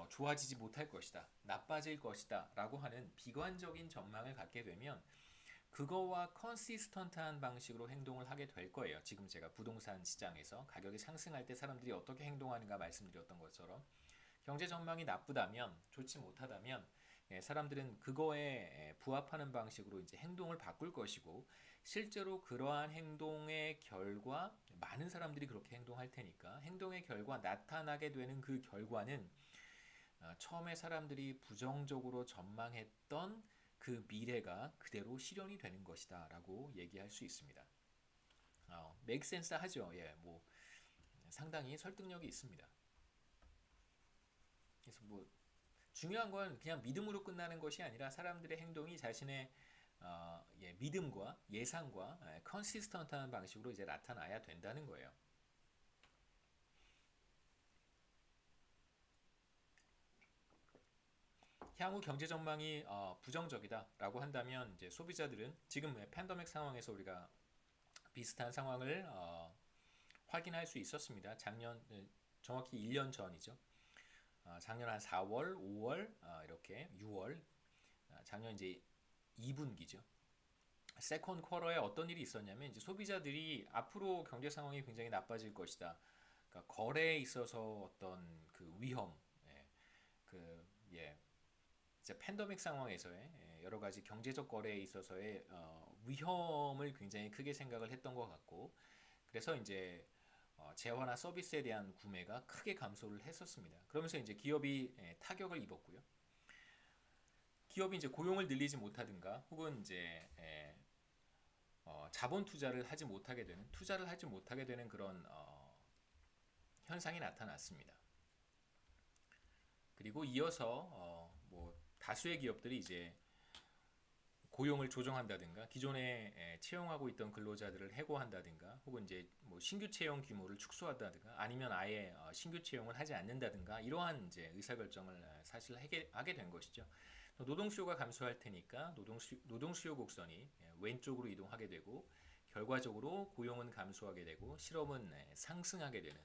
좋아지지 못할 것이다, 나빠질 것이다 라고 하는 비관적인 전망을 갖게 되면 그거와 컨시스턴트한 방식으로 행동을 하게 될 거예요. 지금 제가 부동산 시장에서 가격이 상승할 때 사람들이 어떻게 행동하는가 말씀드렸던 것처럼 경제 전망이 나쁘다면, 좋지 못하다면 사람들은 그거에 부합하는 방식으로 이제 행동을 바꿀 것이고 실제로 그러한 행동의 결과 많은 사람들이 그렇게 행동할 테니까 행동의 결과 나타나게 되는 그 결과는 처음에 사람들이 부정적으로 전망했던 그 미래가 그대로 실현이 되는 것이다 라고 얘기할 수 있습니다. make sense 하죠. 예, 뭐 상당히 설득력이 있습니다. 그래서 뭐 중요한 건 그냥 믿음으로 끝나는 것이 아니라 사람들의 행동이 자신의 믿음과 예상과 컨시스턴트한 방식으로 이제 나타나야 된다는 거예요. 향후 경제 전망이 부정적이다라고 한다면 이제 소비자들은 지금 팬데믹 상황에서 우리가 비슷한 상황을 확인할 수 있었습니다. 작년 정확히 1년 전이죠. 작년 한 4월, 5월 이렇게 6월 작년 이제 2분기죠. 세컨 쿼터에 어떤 일이 있었냐면 이제 소비자들이 앞으로 경제 상황이 굉장히 나빠질 것이다. 그러니까 거래에 있어서 어떤 그 위험, 예, 그 예, 이제 팬데믹 상황에서의 여러 가지 경제적 거래에 있어서의 위험을 굉장히 크게 생각을 했던 것 같고 그래서 이제 재화나 서비스에 대한 구매가 크게 감소를 했었습니다. 그러면서 이제 기업이 타격을 입었고요. 기업이 이제 고용을 늘리지 못하든가 혹은 이제 자본 투자를 하지 못하게 되는 그런 현상이 나타났습니다. 그리고 이어서 뭐 다수의 기업들이 이제 고용을 조정한다든가 기존에 채용하고 있던 근로자들을 해고한다든가 혹은 이제 뭐 신규 채용 규모를 축소한다든가 아니면 아예 신규 채용을 하지 않는다든가 이러한 이제 의사결정을 사실 하게 된 것이죠. 노동 수요가 감소할 테니까 노동 수요 곡선이 왼쪽으로 이동하게 되고 결과적으로 고용은 감소하게 되고 실업은 상승하게 되는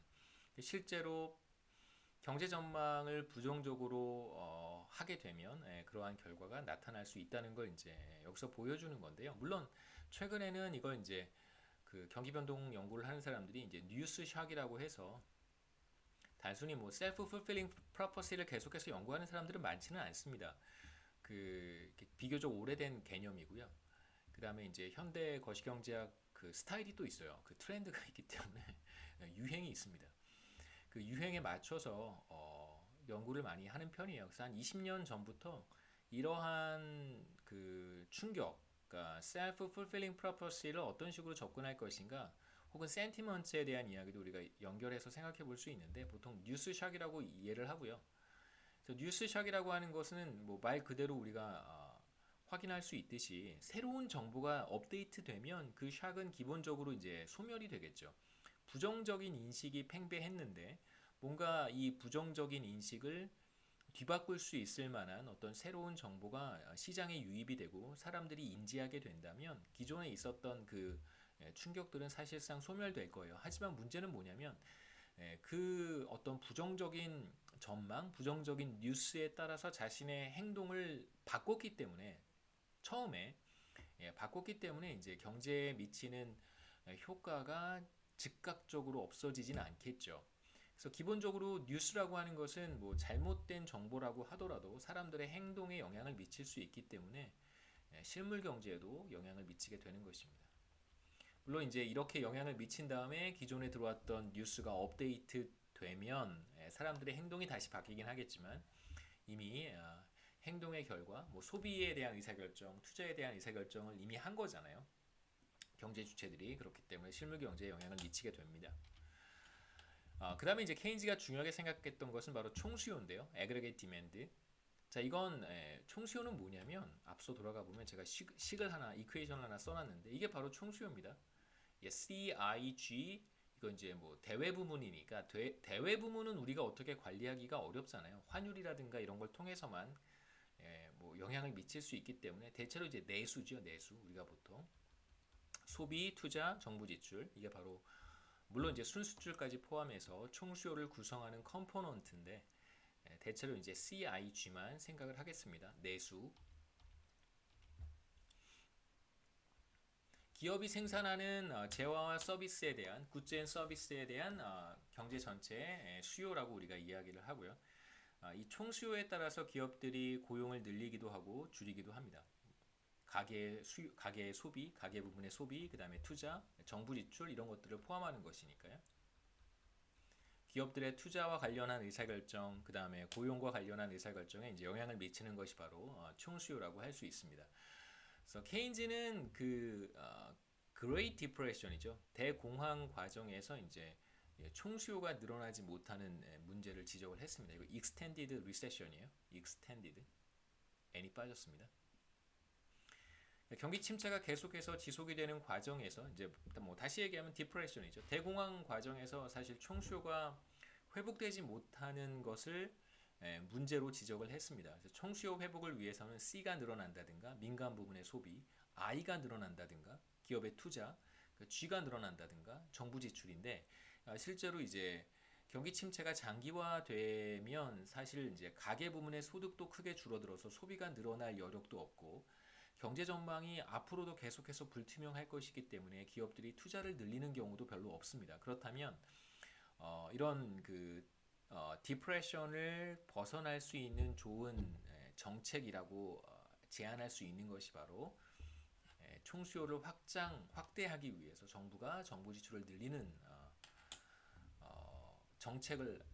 실제로 경제 전망을 부정적으로 하게 되면 그러한 결과가 나타날 수 있다는 걸 이제 여기서 보여주는 건데요. 물론 최근에는 이걸 이제 그 경기 변동 연구를 하는 사람들이 이제 뉴스 샥이라고 해서 단순히 뭐 셀프 풀필링 프로퍼시를 계속해서 연구하는 사람들은 많지는 않습니다. 그 비교적 오래된 개념이고요. 그 다음에 이제 현대 거시경제학 그 스타일이 또 있어요. 그 트렌드가 있기 때문에 유행이 있습니다. 그 유행에 맞춰서 연구를 많이 하는 편이에요. 그래서 한 20년 전부터 이러한 그 충격, 그러니까 self fulfilling prophecy를 어떤 식으로 접근할 것인가, 혹은 센티먼트에 대한 이야기도 우리가 연결해서 생각해 볼 수 있는데 보통 뉴스 샥이라고 이해를 하고요. 그래서 뉴스 샥이라고 하는 것은 뭐 말 그대로 우리가 확인할 수 있듯이 새로운 정보가 업데이트되면 그 샥은 기본적으로 이제 소멸이 되겠죠. 부정적인 인식이 팽배했는데 뭔가 이 부정적인 인식을 뒤바꿀 수 있을 만한 어떤 새로운 정보가 시장에 유입이 되고 사람들이 인지하게 된다면 기존에 있었던 그 충격들은 사실상 소멸될 거예요. 하지만 문제는 뭐냐면 그 어떤 부정적인 전망, 부정적인 뉴스에 따라서 자신의 행동을 바꿨기 때문에 처음에 바꿨기 때문에 이제 경제에 미치는 효과가 즉각적으로 없어지진 않겠죠. 그래서 기본적으로 뉴스라고 하는 것은 뭐 잘못된 정보라고 하더라도 사람들의 행동에 영향을 미칠 수 있기 때문에 실물 경제에도 영향을 미치게 되는 것입니다. 물론 이제 이렇게 영향을 미친 다음에 기존에 들어왔던 뉴스가 업데이트 되면 사람들의 행동이 다시 바뀌긴 하겠지만 이미 행동의 결과, 뭐 소비에 대한 의사결정, 투자에 대한 의사결정을 이미 한 거잖아요. 경제 주체들이. 그렇기 때문에 실물 경제에 영향을 미치게 됩니다. 그 다음에 이제 케인즈가 중요하게 생각했던 것은 바로 총수요인데요. aggregate demand. 자, 이건 총수요는 뭐냐면 앞서 돌아가 보면 제가 식을 하나, 이퀘이션을 하나 써놨는데 이게 바로 총수요입니다. CIG, 이건 이제 뭐 대외 부문이니까 대외 부문은 우리가 어떻게 관리하기가 어렵잖아요. 환율이라든가 이런 걸 통해서만 뭐 영향을 미칠 수 있기 때문에 대체로 이제 내수죠. 내수. 우리가 보통 소비, 투자, 정부 지출, 이게 바로 물론 이제 순수출까지 포함해서 총수요를 구성하는 컴포넌트인데 대체로 이제 CIG만 생각을 하겠습니다. 내수. 기업이 생산하는 재화와 서비스에 대한 굿즈 앤 서비스에 대한 경제 전체의 수요라고 우리가 이야기를 하고요. 이 총수요에 따라서 기업들이 고용을 늘리기도 하고 줄이기도 합니다. 가계의 소비, 가계 부분의 소비, 그 다음에 투자, 정부 지출 이런 것들을 포함하는 것이니까요. 기업들의 투자와 관련한 의사결정, 그 다음에 고용과 관련한 의사결정에 이제 영향을 미치는 것이 바로 총수요라고 할 수 있습니다. 그래서 케인즈는 Great Depression이죠. 대공황 과정에서 이제 총수요가 늘어나지 못하는 문제를 지적을 했습니다. 이거 Extended Recession이에요. Extended. N이 빠졌습니다. 경기 침체가 계속해서 지속이 되는 과정에서 이제 뭐 다시 얘기하면 디프레션이죠. 대공황 과정에서 사실 총수요가 회복되지 못하는 것을 문제로 지적을 했습니다. 그래서 총수요 회복을 위해서는 C가 늘어난다든가 민간 부분의 소비, I가 늘어난다든가 기업의 투자, G가 늘어난다든가 정부 지출인데 실제로 이제 경기 침체가 장기화되면 사실 이제 가계 부문의 소득도 크게 줄어들어서 소비가 늘어날 여력도 없고 경제 전망이 앞으로도 계속해서 불투명할 것이기 때문에 기업들이 투자를 늘리는 경우도 별로 없습니다. 그렇다면 이런 디프레션을 벗어날 수 있는 좋은 정책이라고 제안할 수 있는 것이 바로 총수요를 확대하기 위해서 정부가 정부 지출을 늘리는 정책을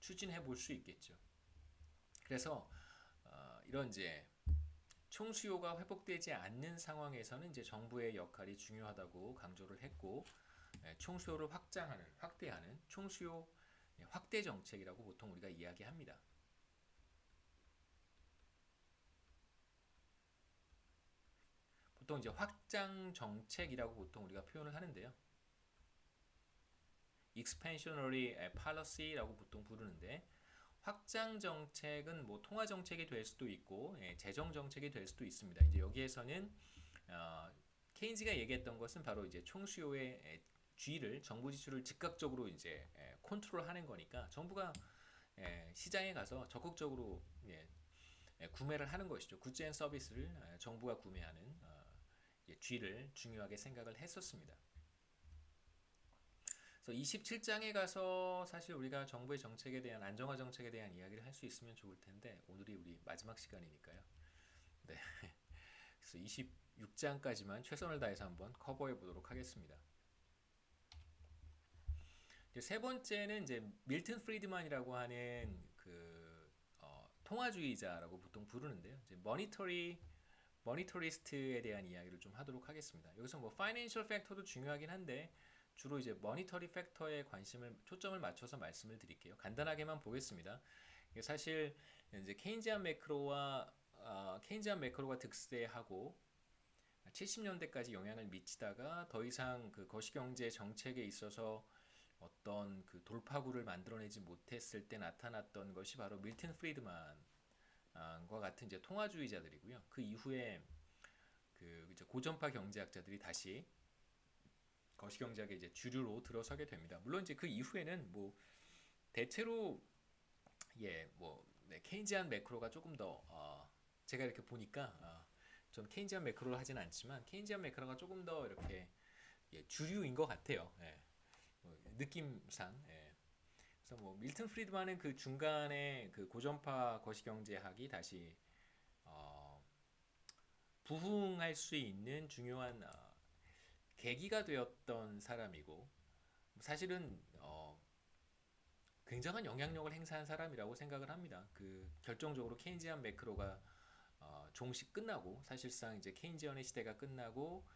추진해 볼 수 있겠죠. 그래서 이런 이제 총수요가 회복되지 않는 상황에서는 이제 정부의 역할이 중요하다고 강조를 했고 총수요를 확대하는 총수요 확대 정책이라고 보통 우리가 이야기합니다. 보통 이제 확장 정책이라고 보통 우리가 표현을 하는데요. expansionary policy라고 보통 부르는데 확장 정책은 뭐 통화 정책이 될 수도 있고 재정 정책이 될 수도 있습니다. 이제 여기에서는 케인즈가 얘기했던 것은 바로 이제 총수요의 G를 정부 지출을 즉각적으로 이제 컨트롤하는 거니까 정부가 시장에 가서 적극적으로 구매를 하는 것이죠. 굿즈 앤 서비스를 정부가 구매하는 G를 중요하게 생각을 했었습니다. 그래서 27장에 가서 사실 우리가 정부의 정책에 대한 안정화 정책에 대한 이야기를 할 수 있으면 좋을 텐데 오늘이 우리 마지막 시간이니까요. 네. 그래서 26장까지만 최선을 다해서 한번 커버해 보도록 하겠습니다. 이제 세 번째는 이제 밀튼 프리드만이라고 하는 통화주의자라고 보통 부르는데요. 이제 머니터리스트에 대한 이야기를 좀 하도록 하겠습니다. 여기서 뭐 파이낸셜 팩터도 중요하긴 한데 주로 이제 머니터리 팩터에 초점을 맞춰서 말씀을 드릴게요. 간단하게만 보겠습니다. 사실 이제 케인지안 매크로가 득세하고 70년대까지 영향을 미치다가 더 이상 그 거시경제 정책에 있어서 어떤 그 돌파구를 만들어내지 못했을 때 나타났던 것이 바로 밀튼 프리드만과 같은 이제 통화주의자들이고요. 그 이후에 그 이제 고전파 경제학자들이 다시 거시경제학의 이제 주류로 들어서게 됩니다. 물론 이제 그 이후에는 뭐 대체로 케인지안 매크로가 조금 더 제가 이렇게 보니까 전 케인지안 매크로를 하진 않지만 케인지안 매크로가 조금 더 이렇게 주류인 것 같아요. 느낌상. 그래서 뭐 밀튼 프리드만은 그 중간에 그 고전파 거시경제학이 다시 부흥할 수 있는 중요한 계기가 되었던 사람이고 사실은 굉장한 영향력을 행사한 사람이라고 생각을 합니다. 그 결정적으로 케인지안 매크로가 종식 끝나고 사실상 이제 케인지언의 시대가 끝나고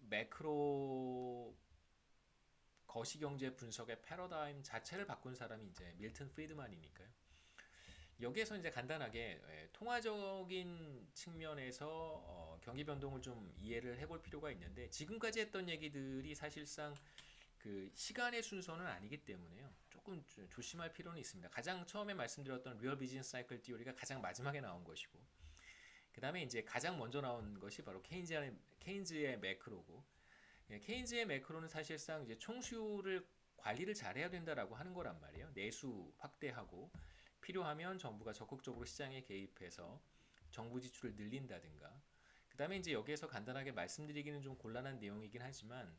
매크로 거시경제 분석의 패러다임 자체를 바꾼 사람이 이제 밀턴 프리드만이니까요. 여기에서 이제 간단하게 통화적인 측면에서 경기 변동을 좀 이해를 해볼 필요가 있는데 지금까지 했던 얘기들이 사실상 그 시간의 순서는 아니기 때문에요. 조금 조심할 필요는 있습니다. 가장 처음에 말씀드렸던 리얼 비즈니스 사이클 티오리가 가장 마지막에 나온 것이고 그 다음에 이제 가장 먼저 나온 것이 바로 케인즈의 매크로고 케인즈의 매크로는 사실상 이제 총수요를 관리를 잘해야 된다라고 하는 거란 말이에요. 내수 확대하고 필요하면 정부가 적극적으로 시장에 개입해서 정부 지출을 늘린다든가. 그 다음에 이제 여기에서 간단하게 말씀드리기는 좀 곤란한 내용이긴 하지만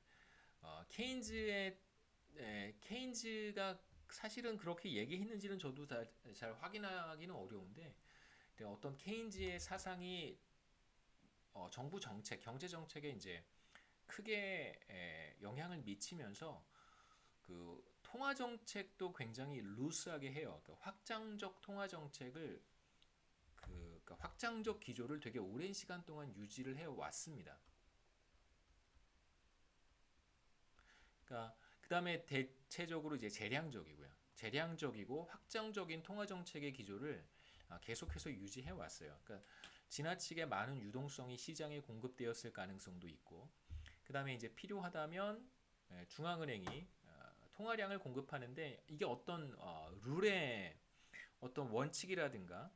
케인즈가 사실은 그렇게 얘기했는지는 저도 잘 확인하기는 어려운데 어떤 케인즈의 사상이 정부 정책, 경제 정책에 이제 크게 영향을 미치면서 그 통화 정책도 굉장히 루스하게 해요. 그러니까 확장적 통화 정책을 그러니까 확장적 기조를 되게 오랜 시간 동안 유지를 해 왔습니다. 그러니까 그다음에 대체적으로 이제 재량적이고요. 재량적이고 확장적인 통화 정책의 기조를 계속해서 유지해 왔어요. 그러니까 지나치게 많은 유동성이 시장에 공급되었을 가능성도 있고, 그다음에 이제 필요하다면 중앙은행이 통화량을 공급하는데 이게 어떤 룰의 어떤 원칙이라든가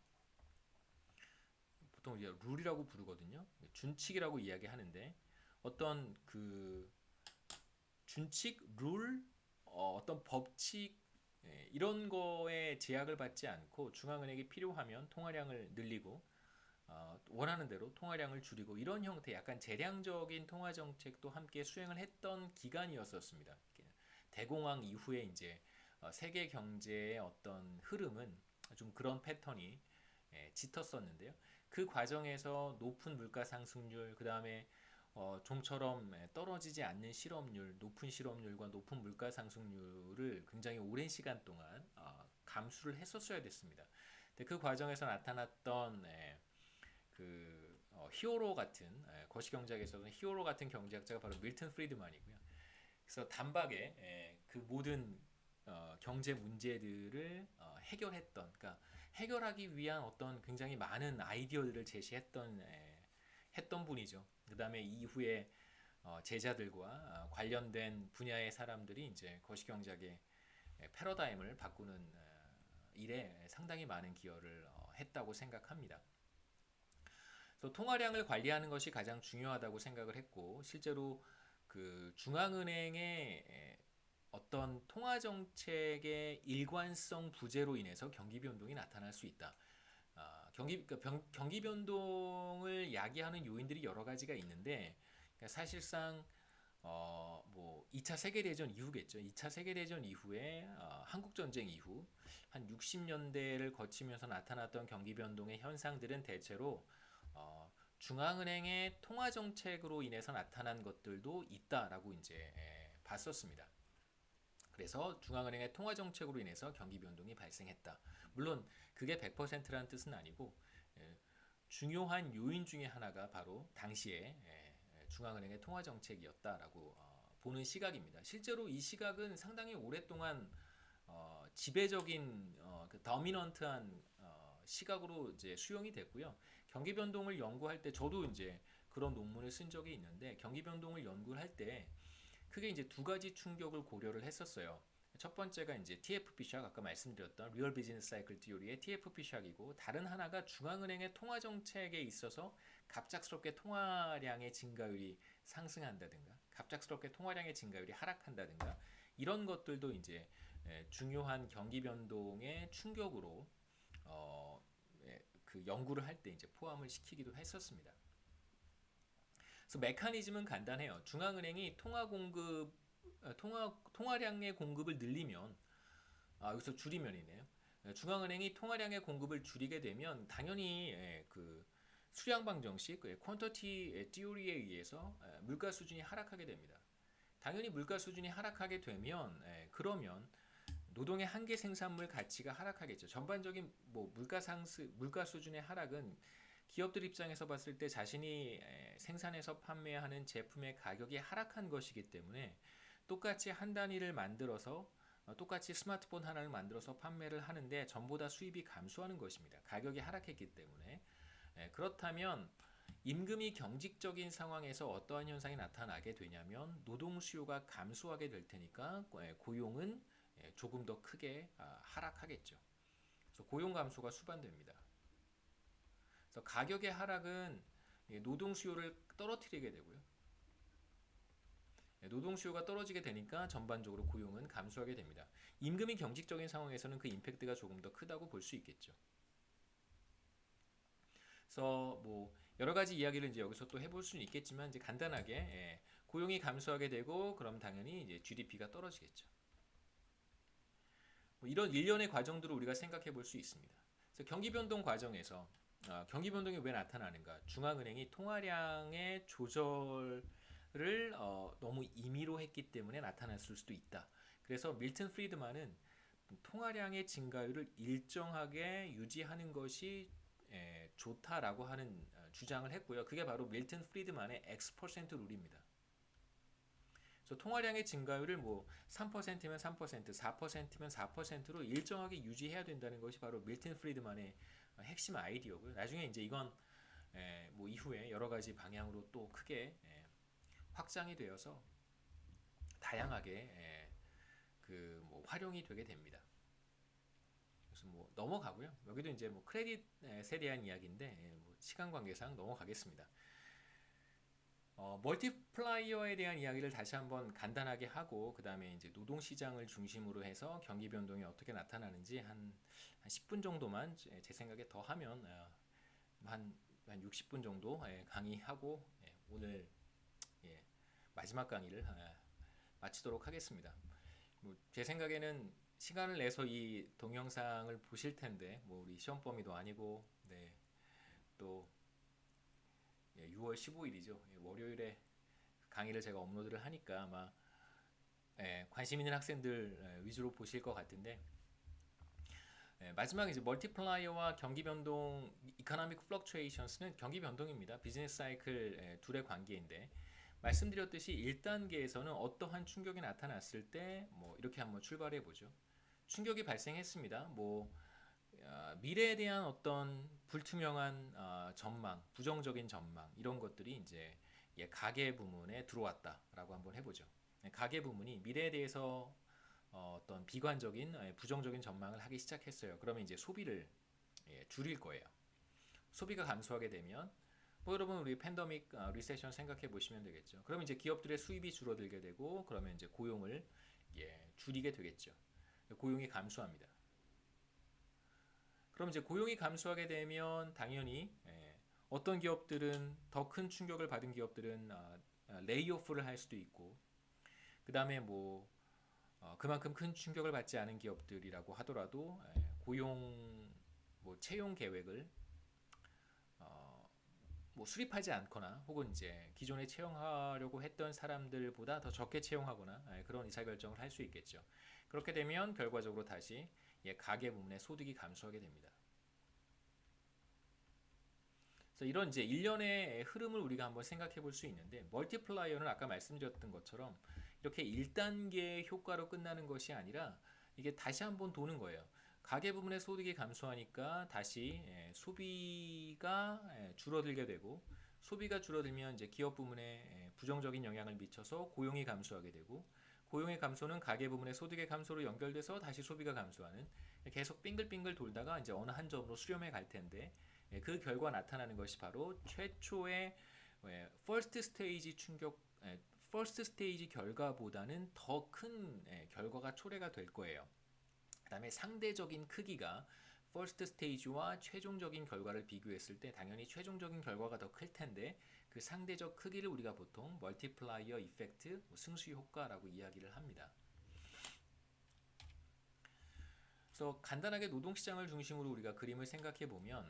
보통 이제 룰이라고 부르거든요. 준칙이라고 이야기하는데 어떤 그 준칙, 룰, 어떤 법칙 이런 거에 제약을 받지 않고 중앙은행이 필요하면 통화량을 늘리고 원하는 대로 통화량을 줄이고 이런 형태 약간 재량적인 통화 정책도 함께 수행을 했던 기간이었었습니다. 대공황 이후에 이제 세계 경제의 어떤 흐름은 좀 그런 패턴이 짙었었는데요. 그 과정에서 높은 물가 상승률, 그 다음에 좀처럼 떨어지지 않는 실업률, 높은 실업률과 높은 물가 상승률을 굉장히 오랜 시간 동안 감수를 했었어야 됐습니다. 근데 그 과정에서 나타났던 히어로 같은 거시경제학에서는 히어로 같은 경제학자가 바로 밀턴 프리드만이고요. 그래서 단박에 그 모든 경제 문제들을 해결했던, 그러니까 해결하기 위한 어떤 굉장히 많은 아이디어들을 제시했던 했던 분이죠. 그 다음에 이후에 제자들과 관련된 분야의 사람들이 이제 거시경제학의 패러다임을 바꾸는 일에 상당히 많은 기여를 했다고 생각합니다. 또 통화량을 관리하는 것이 가장 중요하다고 생각을 했고 실제로 그 중앙은행의 어떤 통화 정책의 일관성 부재로 인해서 경기 변동이 나타날 수 있다. 경기 변동을 야기하는 요인들이 여러 가지가 있는데 그러니까 사실상 뭐 2차 세계대전 이후겠죠. 2차 세계대전 이후에 한국 전쟁 이후 한 60년대를 거치면서 나타났던 경기 변동의 현상들은 대체로 중앙은행의 통화 정책으로 인해서 나타난 것들도 있다라고 이제 봤었습니다. 그래서 중앙은행의 통화 정책으로 인해서 경기 변동이 발생했다. 물론 그게 100%라는 뜻은 아니고 중요한 요인 중에 하나가 바로 당시에 중앙은행의 통화 정책이었다라고 보는 시각입니다. 실제로 이 시각은 상당히 오랫동안 지배적인 그 더미넌트한 시각으로 이제 수용이 됐고요. 경기 변동을 연구할 때 저도 이제 그런 논문을 쓴 적이 있는데 경기 변동을 연구할 때 크게 이제 두 가지 충격을 고려를 했었어요. 첫 번째가 이제 TFP 샥 아까 말씀드렸던 리얼 비즈니스 사이클 티오리의 TFP 샥이고 다른 하나가 중앙은행의 통화 정책에 있어서 갑작스럽게 통화량의 증가율이 상승한다든가 갑작스럽게 통화량의 증가율이 하락한다든가 이런 것들도 이제 중요한 경기 변동의 충격으로 그 연구를 할 때 이제 포함을 시키기도 했었습니다. 그래서 메커니즘은 간단해요. 중앙은행이 통화량의 공급을 늘리면 여기서 줄이면이네요. 중앙은행이 통화량의 공급을 줄이게 되면 당연히 그 수량 방정식 퀀터티 티오리에 의해서 물가 수준이 하락하게 됩니다. 당연히 물가 수준이 하락하게 되면 그러면 노동의 한계 생산물 가치가 하락하겠죠. 전반적인 뭐 물가 수준의 하락은 기업들 입장에서 봤을 때 자신이 생산해서 판매하는 제품의 가격이 하락한 것이기 때문에 똑같이 한 단위를 만들어서 똑같이 스마트폰 하나를 만들어서 판매를 하는데 전보다 수입이 감소하는 것입니다. 가격이 하락했기 때문에. 그렇다면 임금이 경직적인 상황에서 어떠한 현상이 나타나게 되냐면 노동 수요가 감소하게 될 테니까 고용은 조금 더 크게 하락하겠죠. 그래서 고용 감소가 수반됩니다. 그래서 가격의 하락은 노동 수요를 떨어뜨리게 되고요. 노동 수요가 떨어지게 되니까 전반적으로 고용은 감소하게 됩니다. 임금이 경직적인 상황에서는 그 임팩트가 조금 더 크다고 볼 수 있겠죠. 그래서 뭐 여러 가지 이야기를 이제 여기서 또 해볼 수는 있겠지만 이제 간단하게 고용이 감소하게 되고 그럼 당연히 이제 GDP가 떨어지겠죠. 뭐 이런 일련의 과정들을 우리가 생각해 볼 수 있습니다. 그래서 경기 변동 과정에서 경기 변동이 왜 나타나는가? 중앙은행이 통화량의 조절을 너무 임의로 했기 때문에 나타났을 수도 있다. 그래서 밀턴 프리드만은 통화량의 증가율을 일정하게 유지하는 것이 좋다라고 하는 주장을 했고요. 그게 바로 밀턴 프리드만의 X% 룰입니다. 그래서 통화량의 증가율을 뭐 3%면 3%, 4%면 4%로 일정하게 유지해야 된다는 것이 바로 밀턴 프리드만의 핵심 아이디어고요. 나중에 이제 이건 뭐 이후에 여러 가지 방향으로 또 크게 확장이 되어서 다양하게 그 뭐 활용이 되게 됩니다. 그래서 뭐 넘어가고요. 여기도 이제 뭐 크레딧에 대한 이야기인데 뭐 시간 관계상 넘어가겠습니다. 멀티플라이어에 대한 이야기를 다시 한번 간단하게 하고 그 다음에 이제 노동시장을 중심으로 해서 경기 변동이 어떻게 나타나는지 한 10분 정도만 제 생각에 더 하면 한 60분 정도 강의하고 오늘 마지막 강의를 마치도록 하겠습니다. 뭐 제 생각에는 시간을 내서 이 동영상을 보실 텐데 뭐 우리 시험 범위도 아니고 또 6월 15일이죠. 월요일에 강의를 제가 업로드를 하니까 아마 관심 있는 학생들 위주로 보실 것 같은데 마지막 이제 멀티플라이어와 경기 변동, 이코노믹 플럭추에이션스는 경기 변동입니다. 비즈니스 사이클 둘의 관계인데 말씀드렸듯이 1단계에서는 어떠한 충격이 나타났을 때 뭐 이렇게 한번 출발해 보죠. 충격이 발생했습니다. 뭐 미래에 대한 어떤 불투명한 전망, 부정적인 전망 이런 것들이 이제 가계 부문에 들어왔다라고 한번 해보죠. 가계 부문이 미래에 대해서 어떤 비관적인 부정적인 전망을 하기 시작했어요. 그러면 이제 소비를 줄일 거예요. 소비가 감소하게 되면 뭐 여러분 우리 팬데믹 리세션 생각해 보시면 되겠죠. 그러면 이제 기업들의 수입이 줄어들게 되고 그러면 이제 고용을 줄이게 되겠죠. 고용이 감소합니다. 그럼 이제 고용이 감소하게 되면 당연히 어떤 기업들은 더 큰 충격을 받은 기업들은 레이오프를 할 수도 있고 그 다음에 뭐 그만큼 큰 충격을 받지 않은 기업들이라고 하더라도 고용 뭐 채용 계획을 뭐 수립하지 않거나 혹은 이제 기존에 채용하려고 했던 사람들보다 더 적게 채용하거나 그런 의사결정을 할 수 있겠죠. 그렇게 되면 결과적으로 다시 가계 부문의 소득이 감소하게 됩니다. 그래서 이런 이제 일련의 흐름을 우리가 한번 생각해 볼 수 있는데 멀티플라이어는 아까 말씀드렸던 것처럼 이렇게 1단계 효과로 끝나는 것이 아니라 이게 다시 한번 도는 거예요. 가계 부문의 소득이 감소하니까 다시 소비가 줄어들게 되고 소비가 줄어들면 이제 기업 부문에 부정적인 영향을 미쳐서 고용이 감소하게 되고 고용의 감소는 가계 부문의 소득의 감소로 연결돼서 다시 소비가 감소하는 계속 빙글빙글 돌다가 이제 어느 한 점으로 수렴해 갈 텐데 그 결과 나타나는 것이 바로 최초의 퍼스트 스테이지 충격 퍼스트 스테이지 결과보다는 더 큰 결과가 초래가 될 거예요. 그 다음에 상대적인 크기가 퍼스트 스테이지와 최종적인 결과를 비교했을 때 당연히 최종적인 결과가 더 클 텐데 그 상대적 크기를 우리가 보통 멀티플라이어 이펙트, 승수 효과라고 이야기를 합니다. 그래서 간단하게 노동시장을 중심으로 우리가 그림을 생각해 보면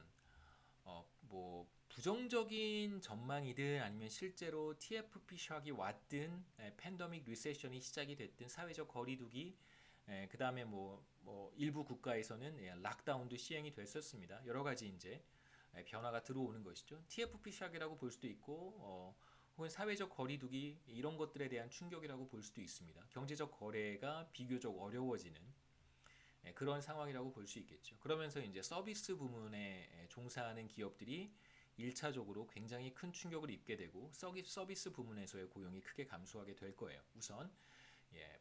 뭐 부정적인 전망이든 아니면 실제로 TFP 샥이 왔든 팬데믹 리세션이 시작이 됐든 사회적 거리두기 그 다음에 뭐 일부 국가에서는 락다운도 시행이 됐었습니다. 여러 가지 이제 변화가 들어오는 것이죠. TFP 샥이라고 볼 수도 있고, 혹은 사회적 거리두기 이런 것들에 대한 충격이라고 볼 수도 있습니다. 경제적 거래가 비교적 어려워지는 그런 상황이라고 볼 수 있겠죠. 그러면서 이제 서비스 부문에 종사하는 기업들이 1차적으로 굉장히 큰 충격을 입게 되고 서비스 부문에서의 고용이 크게 감소하게 될 거예요. 우선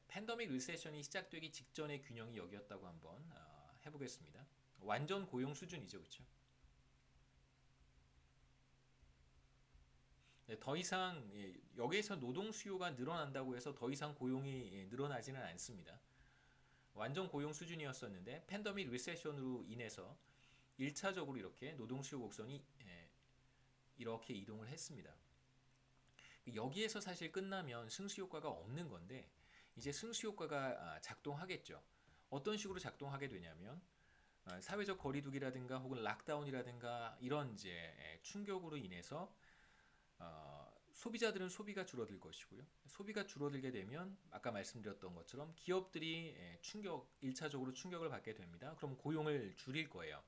팬데믹 리세션이 시작되기 직전의 균형이 여기였다고 한번 해보겠습니다. 완전 고용 수준이죠, 그렇죠? 더 이상 여기에서 노동 수요가 늘어난다고 해서 더 이상 고용이 늘어나지는 않습니다. 완전 고용 수준이었었는데 팬데믹 리세션으로 인해서 1차적으로 이렇게 노동 수요 곡선이 이렇게 이동을 했습니다. 여기에서 사실 끝나면 승수 효과가 없는 건데 이제 승수 효과가 작동하겠죠. 어떤 식으로 작동하게 되냐면 사회적 거리두기라든가 혹은 락다운이라든가 이런 이제 충격으로 인해서 소비자들은 소비가 줄어들 것이고요. 소비가 줄어들게 되면 아까 말씀드렸던 것처럼 기업들이 1차적으로 충격을 받게 됩니다. 그럼 고용을 줄일 거예요.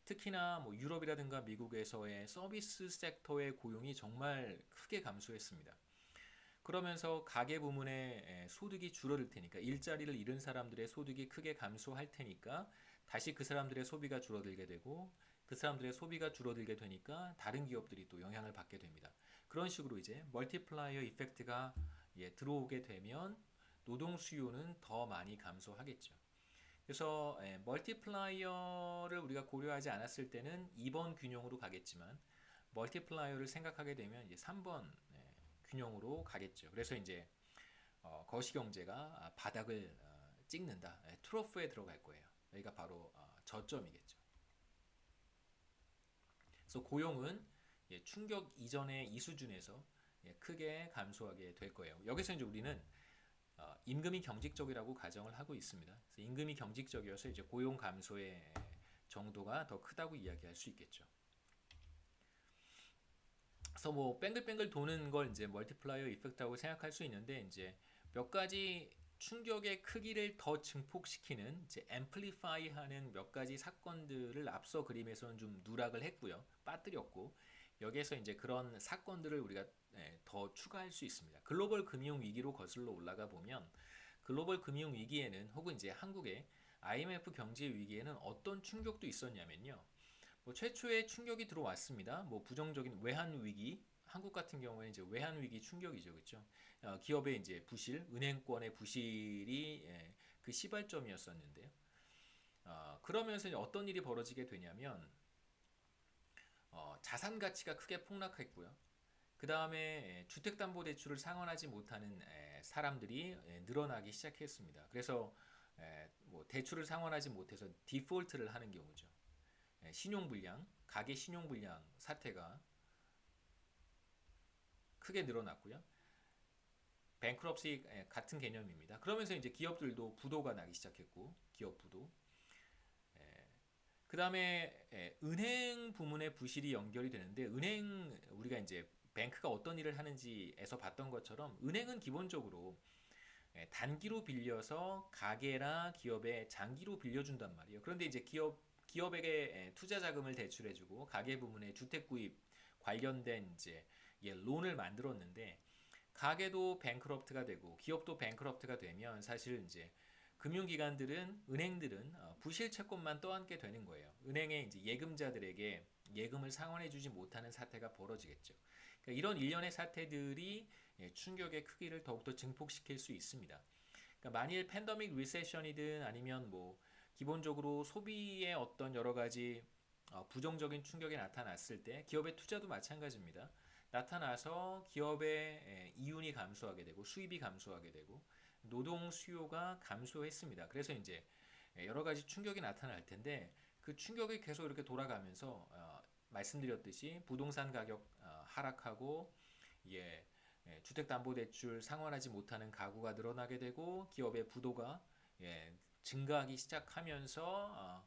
특히나 뭐 유럽이라든가 미국에서의 서비스 섹터의 고용이 정말 크게 감소했습니다. 그러면서 가계 부문의 소득이 줄어들 테니까 일자리를 잃은 사람들의 소득이 크게 감소할 테니까 다시 그 사람들의 소비가 줄어들게 되고 그 사람들의 소비가 줄어들게 되니까 다른 기업들이 또 영향을 받게 됩니다. 그런 식으로 이제 멀티플라이어 이펙트가 들어오게 되면 노동 수요는 더 많이 감소하겠죠. 그래서 멀티플라이어를 우리가 고려하지 않았을 때는 2번 균형으로 가겠지만 멀티플라이어를 생각하게 되면 이제 3번 균형으로 가겠죠. 그래서 이제 거시경제가 바닥을 찍는다. 트로프에 들어갈 거예요. 여기가 바로 저점이겠죠. 그래서 고용은 충격 이전의 이 수준에서 크게 감소하게 될 거예요. 여기서 이제 우리는 임금이 경직적이라고 가정을 하고 있습니다. 그래서 임금이 경직적이어서 이제 고용 감소의 정도가 더 크다고 이야기할 수 있겠죠. 그래서 뭐 뱅글뱅글 도는 걸 이제 멀티플라이어 이펙트라고 생각할 수 있는데 이제 몇 가지 충격의 크기를 더 증폭시키는 이제 앰플리파이하는 몇 가지 사건들을 앞서 그림에서는 좀 누락을 했고요, 빠뜨렸고 여기에서 이제 그런 사건들을 우리가 더 추가할 수 있습니다. 글로벌 금융 위기로 거슬러 올라가 보면 글로벌 금융 위기에는 혹은 이제 한국의 IMF 경제 위기에는 어떤 충격도 있었냐면요. 뭐 최초의 충격이 들어왔습니다. 뭐 부정적인 외환 위기, 한국 같은 경우에 이제 외환 위기 충격이죠, 그렇죠? 기업의 이제 부실, 은행권의 부실이 그 시발점이었었는데요. 그러면서 어떤 일이 벌어지게 되냐면 자산 가치가 크게 폭락했고요. 그 다음에 주택담보대출을 상환하지 못하는 사람들이 늘어나기 시작했습니다. 그래서 뭐 대출을 상환하지 못해서 디폴트를 하는 경우죠. 신용불량, 가계 신용불량 사태가 크게 늘어났고요. 뱅크럽시 같은 개념입니다. 그러면서 이제 기업들도 부도가 나기 시작했고, 기업 부도. 그 다음에 은행 부문의 부실이 연결이 되는데, 은행 우리가 이제 뱅크가 어떤 일을 하는지에서 봤던 것처럼 은행은 기본적으로 단기로 빌려서 가게나 기업에 장기로 빌려준단 말이에요. 그런데 이제 기업에게 투자 자금을 대출해주고 가계 부문의 주택 구입 관련된 이제 론을 만들었는데 가게도 뱅크럽트가 되고 기업도 뱅크럽트가 되면 사실 이제 금융기관들은 은행들은 부실 채권만 떠안게 되는 거예요. 은행의 이제 예금자들에게 예금을 상환해주지 못하는 사태가 벌어지겠죠. 그러니까 이런 일련의 사태들이 충격의 크기를 더욱더 증폭시킬 수 있습니다. 그러니까 만일 팬데믹 리세션이든 아니면 뭐 기본적으로 소비의 어떤 여러 가지 부정적인 충격이 나타났을 때 기업의 투자도 마찬가지입니다. 나타나서 기업의 이윤이 감소하게 되고 수입이 감소하게 되고 노동 수요가 감소했습니다. 그래서 이제 여러 가지 충격이 나타날 텐데 그 충격이 계속 이렇게 돌아가면서 말씀드렸듯이 부동산 가격 하락하고 주택담보대출 상환하지 못하는 가구가 늘어나게 되고 기업의 부도가 증가하기 시작하면서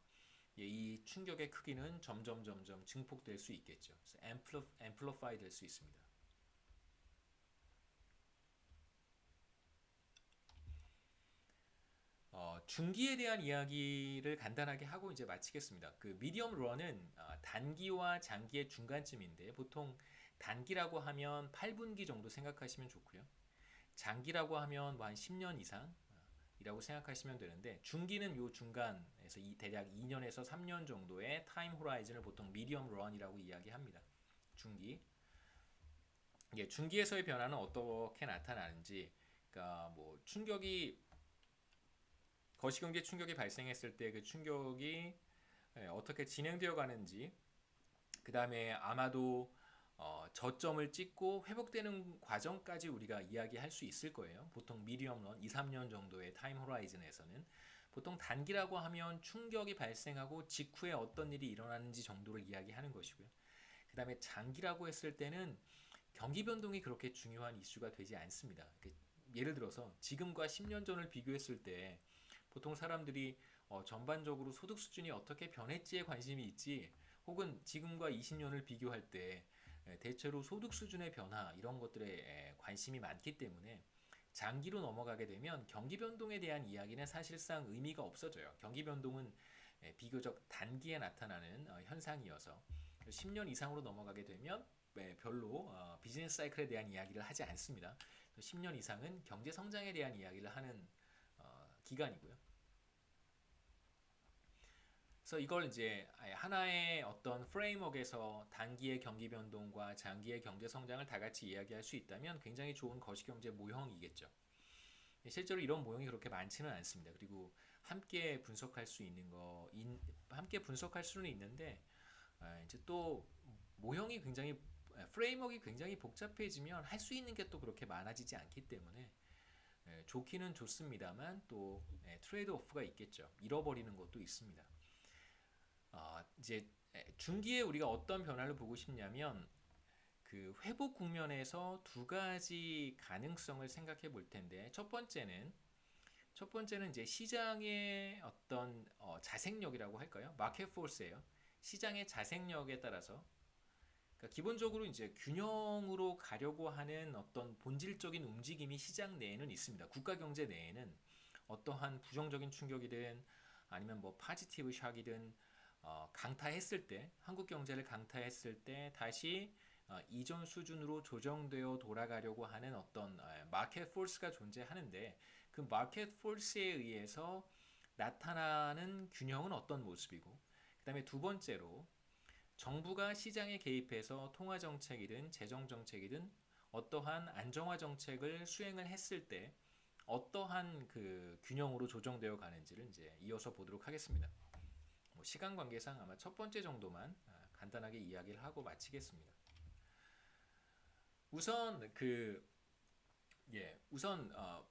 이 충격의 크기는 점점 증폭될 수 있겠죠. 앰플리파이 될 수 있습니다. 중기에 대한 이야기를 간단하게 하고 이제 마치겠습니다. 그 미디엄 런은 단기와 장기의 중간쯤인데 보통 단기라고 하면 8분기 정도 생각하시면 좋고요. 장기라고 하면 뭐 한 10년 이상이라고 생각하시면 되는데 중기는 요 중간에서 대략 2년에서 3년 정도의 타임 호라이즌을 보통 미디엄 런이라고 이야기합니다. 중기. 예, 중기에서의 변화는 어떻게 나타나는지, 그러니까 뭐 거시경제 충격이 발생했을 때 그 충격이 어떻게 진행되어 가는지, 그 다음에 아마도 저점을 찍고 회복되는 과정까지 우리가 이야기할 수 있을 거예요. 보통 미디엄런 2, 3년 정도의 타임 호라이즌에서는 보통 단기라고 하면 충격이 발생하고 직후에 어떤 일이 일어나는지 정도를 이야기하는 것이고요. 그 다음에 장기라고 했을 때는 경기 변동이 그렇게 중요한 이슈가 되지 않습니다. 예를 들어서 지금과 10년 전을 비교했을 때 보통 사람들이 전반적으로 소득 수준이 어떻게 변했지에 관심이 있지, 혹은 지금과 20년을 비교할 때 대체로 소득 수준의 변화 이런 것들에 관심이 많기 때문에 장기로 넘어가게 되면 경기 변동에 대한 이야기는 사실상 의미가 없어져요. 경기 변동은 비교적 단기에 나타나는 현상이어서 10년 이상으로 넘어가게 되면 별로 비즈니스 사이클에 대한 이야기를 하지 않습니다. 10년 이상은 경제 성장에 대한 이야기를 하는 기간이고요. 그래서 이걸 이제 하나의 어떤 프레임워크에서 단기의 경기 변동과 장기의 경제 성장을 다 같이 이야기할 수 있다면 굉장히 좋은 거시경제 모형이겠죠. 실제로 이런 모형이 그렇게 많지는 않습니다. 그리고 함께 분석할 수 있는 함께 분석할 수는 있는데 이제 또 모형이 굉장히 프레임워크가 굉장히 복잡해지면 할 수 있는 게 또 그렇게 많아지지 않기 때문에 좋기는 좋습니다만 또 트레이드 오프가 있겠죠. 잃어버리는 것도 있습니다. 이제 중기에 우리가 어떤 변화를 보고 싶냐면 그 회복 국면에서 두 가지 가능성을 생각해 볼 텐데 첫 번째는 이제 시장의 어떤 자생력이라고 할까요? 마켓 포스예요. 시장의 자생력에 따라서, 그러니까 기본적으로 이제 균형으로 가려고 하는 어떤 본질적인 움직임이 시장 내에는 있습니다. 국가 경제 내에는 어떠한 부정적인 충격이든 아니면 뭐 파지티브 샥이든 강타했을 때, 한국 경제를 강타했을 때 다시 이전 수준으로 조정되어 돌아가려고 하는 어떤 마켓 포스가 존재하는데, 그 마켓 포스에 의해서 나타나는 균형은 어떤 모습이고, 그 다음에 두 번째로 정부가 시장에 개입해서 통화 정책이든 재정 정책이든 어떠한 안정화 정책을 수행을 했을 때 어떠한 그 균형으로 조정되어 가는지를 이제 이어서 보도록 하겠습니다. 뭐 시간 관계상 아마 첫 번째 정도만 간단하게 이야기를 하고 마치겠습니다. 우선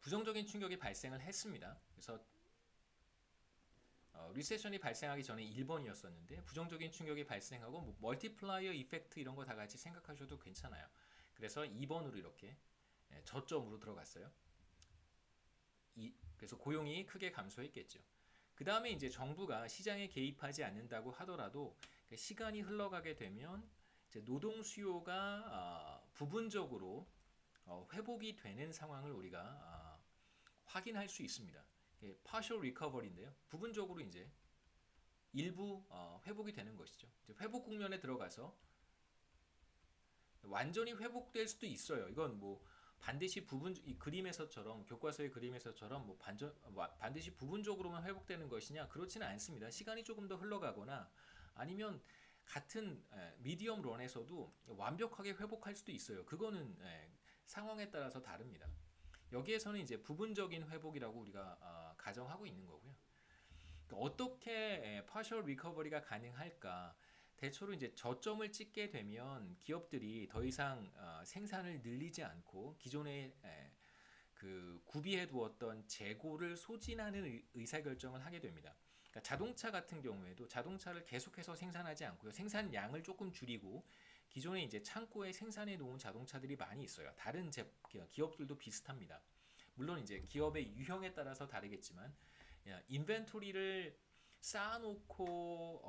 부정적인 충격이 발생을 했습니다. 그래서 리세션이 발생하기 전에 1번이었었는데 부정적인 충격이 발생하고 뭐 멀티플라이어 이펙트 이런 거 다 같이 생각하셔도 괜찮아요. 그래서 2번으로 이렇게 저점으로 들어갔어요. 그래서 고용이 크게 감소했겠죠. 그 다음에 이제 정부가 시장에 개입하지 않는다고 하더라도 시간이 흘러가게 되면 이제 노동 수요가 부분적으로 회복이 되는 상황을 우리가 확인할 수 있습니다. partial recovery인데요. 부분적으로 이제 일부 회복이 되는 것이죠. 이제 회복 국면에 들어가서 완전히 회복될 수도 있어요. 이건 뭐 반드시 이 그림에서처럼, 교과서의 그림에서처럼 뭐 반드시 부분적으로만 회복되는 것이냐, 그렇지는 않습니다. 시간이 조금 더 흘러가거나 아니면 같은 미디엄 런에서도 완벽하게 회복할 수도 있어요. 그거는 상황에 따라서 다릅니다. 여기에서는 이제 부분적인 회복이라고 우리가 가정하고 있는 거고요. 그러니까 어떻게 partial recovery가 가능할까? 대체로 이제 저점을 찍게 되면 기업들이 더 이상 생산을 늘리지 않고 기존에 그 구비해 두었던 재고를 소진하는 의사결정을 하게 됩니다. 그러니까 자동차 같은 경우에도 자동차를 계속해서 생산하지 않고요. 생산량을 조금 줄이고 기존에 이제 창고에 생산해 놓은 자동차들이 많이 있어요. 다른 기업들도 비슷합니다. 물론 이제 기업의 유형에 따라서 다르겠지만 인벤토리를 쌓아놓고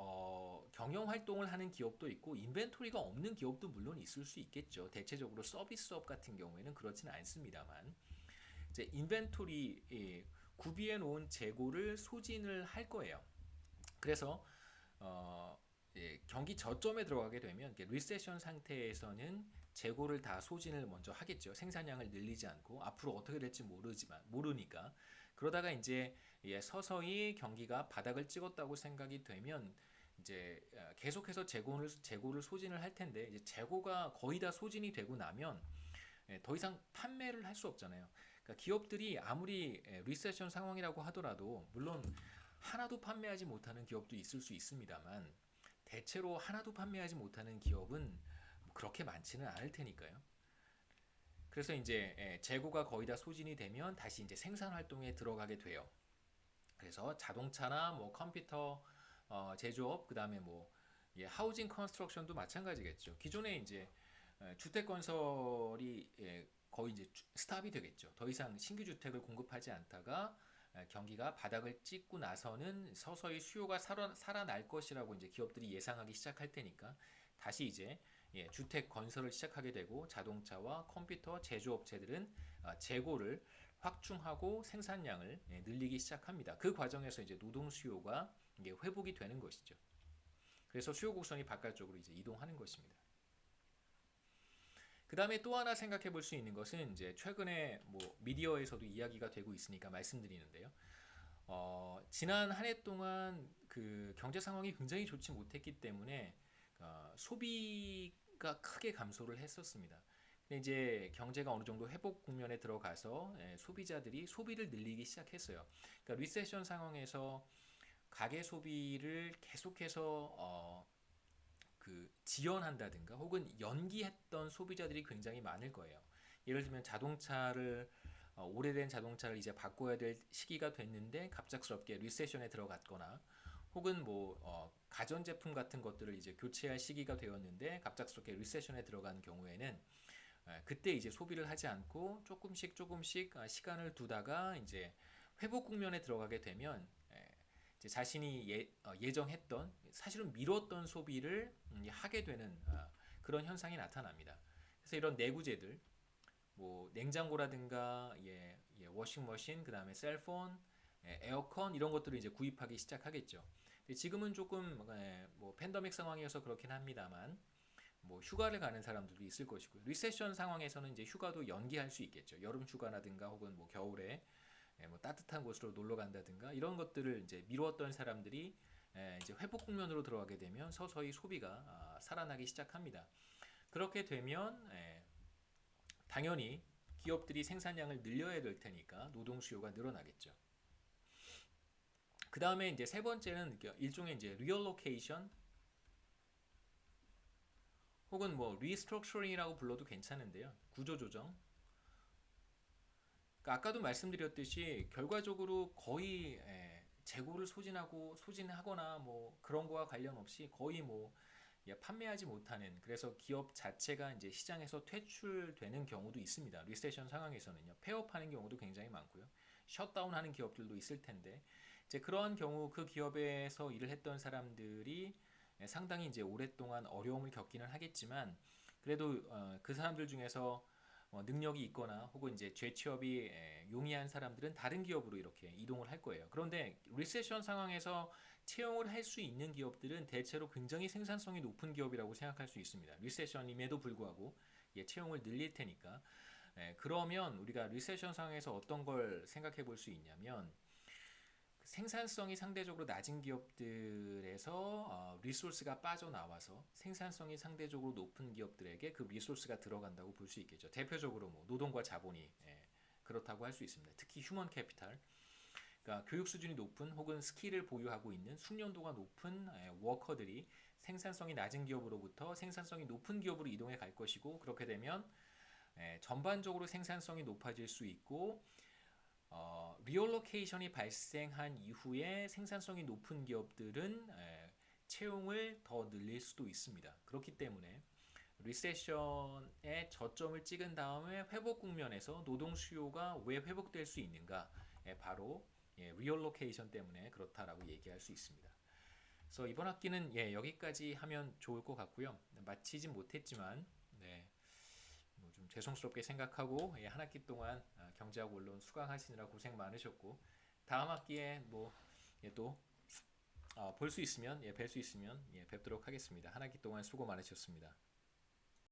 경영 활동을 하는 기업도 있고 인벤토리가 없는 기업도 물론 있을 수 있겠죠. 대체적으로 서비스업 같은 경우에는 그렇지는 않습니다만 이제 인벤토리 구비해 놓은 재고를 소진을 할 거예요. 그래서 경기 저점에 들어가게 되면 리세션 상태에서는 재고를 다 소진을 먼저 하겠죠. 생산량을 늘리지 않고 앞으로 어떻게 될지 모르니까. 그러다가 이제 서서히 경기가 바닥을 찍었다고 생각이 되면 이제 계속해서 재고를 소진을 할 텐데, 이제 재고가 거의 다 소진이 되고 나면 더 이상 판매를 할 수 없잖아요. 그러니까 기업들이 아무리 리세션 상황이라고 하더라도, 물론 하나도 판매하지 못하는 기업도 있을 수 있습니다만, 대체로 하나도 판매하지 못하는 기업은 뭐 그렇게 많지는 않을 테니까요. 그래서 이제 재고가 거의 다 소진이 되면 다시 이제 생산 활동에 들어가게 돼요. 그래서 자동차나 뭐 컴퓨터 제조업, 그다음에 뭐 하우징 컨스트럭션도 마찬가지겠죠. 기존에 이제 주택 건설이 거의 이제 스탑이 되겠죠. 더 이상 신규 주택을 공급하지 않다가 경기가 바닥을 찍고 나서는 서서히 수요가 살아날 것이라고 이제 기업들이 예상하기 시작할 테니까 다시 이제 주택 건설을 시작하게 되고, 자동차와 컴퓨터 제조업체들은 재고를 확충하고 생산량을 늘리기 시작합니다. 그 과정에서 이제 노동 수요가 회복이 되는 것이죠. 그래서 수요 곡선이 바깥쪽으로 이제 이동하는 것입니다. 그 다음에 또 하나 생각해 볼 수 있는 것은, 이제 최근에 뭐 미디어에서도 이야기가 되고 있으니까 말씀드리는데요. 지난 한 해 동안 그 경제 상황이 굉장히 좋지 못했기 때문에 소비가 크게 감소를 했었습니다. 근데 이제 경제가 어느 정도 회복 국면에 들어가서 소비자들이 소비를 늘리기 시작했어요. 그러니까 리세션 상황에서 가계 소비를 계속해서 그 지연한다든가 혹은 연기했던 소비자들이 굉장히 많을 거예요. 예를 들면 자동차를 오래된 자동차를 이제 바꿔야 될 시기가 됐는데 갑작스럽게 리세션에 들어갔거나, 혹은 뭐 가전제품 같은 것들을 이제 교체할 시기가 되었는데 갑작스럽게 리세션에 들어간 경우에는 그때 이제 소비를 하지 않고 조금씩 시간을 두다가 이제 회복 국면에 들어가게 되면 이제 자신이 예정했던, 사실은 미뤘던 소비를 하게 되는 그런 현상이 나타납니다. 그래서 이런 내구재들, 뭐 냉장고라든가 워싱머신, 그다음에 셀폰, 에어컨 이런 것들을 이제 구입하기 시작하겠죠. 근데 지금은 조금 뭐 팬데믹 상황이어서 그렇긴 합니다만, 뭐 휴가를 가는 사람들도 있을 것이고요. 리세션 상황에서는 이제 휴가도 연기할 수 있겠죠. 여름 휴가라든가 혹은 뭐 겨울에 뭐 따뜻한 곳으로 놀러 간다든가 이런 것들을 이제 미루었던 사람들이 이제 회복 국면으로 들어가게 되면 서서히 소비가 살아나기 시작합니다. 그렇게 되면 당연히 기업들이 생산량을 늘려야 될 테니까 노동 수요가 늘어나겠죠. 그 다음에 이제 세 번째는 일종의 이제 리얼로케이션 혹은 뭐 리스트럭처링이라고 불러도 괜찮은데요. 구조조정. 그러니까 아까도 말씀드렸듯이 결과적으로 거의 재고를 소진하거나 뭐 그런 거와 관련 없이 거의 뭐 판매하지 못하는, 그래서 기업 자체가 이제 시장에서 퇴출되는 경우도 있습니다. 리세션 상황에서는요. 폐업하는 경우도 굉장히 많고요. 셧다운하는 기업들도 있을 텐데, 이제 그러한 경우 그 기업에서 일을 했던 사람들이 상당히 이제 오랫동안 어려움을 겪기는 하겠지만, 그래도 그 사람들 중에서 능력이 있거나 혹은 이제 재취업이 용이한 사람들은 다른 기업으로 이렇게 이동을 할 거예요. 그런데 리세션 상황에서 채용을 할 수 있는 기업들은 대체로 굉장히 생산성이 높은 기업이라고 생각할 수 있습니다. 리세션임에도 불구하고 채용을 늘릴 테니까. 그러면 우리가 리세션 상황에서 어떤 걸 생각해 볼 수 있냐면, 생산성이 상대적으로 낮은 기업들에서 리소스가 빠져나와서 생산성이 상대적으로 높은 기업들에게 그 리소스가 들어간다고 볼 수 있겠죠. 대표적으로 뭐 노동과 자본이 그렇다고 할 수 있습니다. 특히 휴먼 캐피탈, 그러니까 교육 수준이 높은 혹은 스킬을 보유하고 있는 숙련도가 높은 워커들이 생산성이 낮은 기업으로부터 생산성이 높은 기업으로 이동해 갈 것이고, 그렇게 되면 전반적으로 생산성이 높아질 수 있고, 리얼로케이션이 발생한 이후에 생산성이 높은 기업들은 채용을 더 늘릴 수도 있습니다. 그렇기 때문에 리세션의 저점을 찍은 다음에 회복 국면에서 노동 수요가 왜 회복될 수 있는가? 바로 리얼로케이션 때문에 그렇다라고 얘기할 수 있습니다. 그래서 이번 학기는 여기까지 하면 좋을 것 같고요. 마치진 못했지만 좀 죄송스럽게 생각하고 한 학기 동안 경제학 원론 수강하시느라 고생 많으셨고, 다음 학기에 뭐 또 볼 수 있으면 뵐 수 있으면 뵙도록 하겠습니다. 한 학기 동안 수고 많으셨습니다.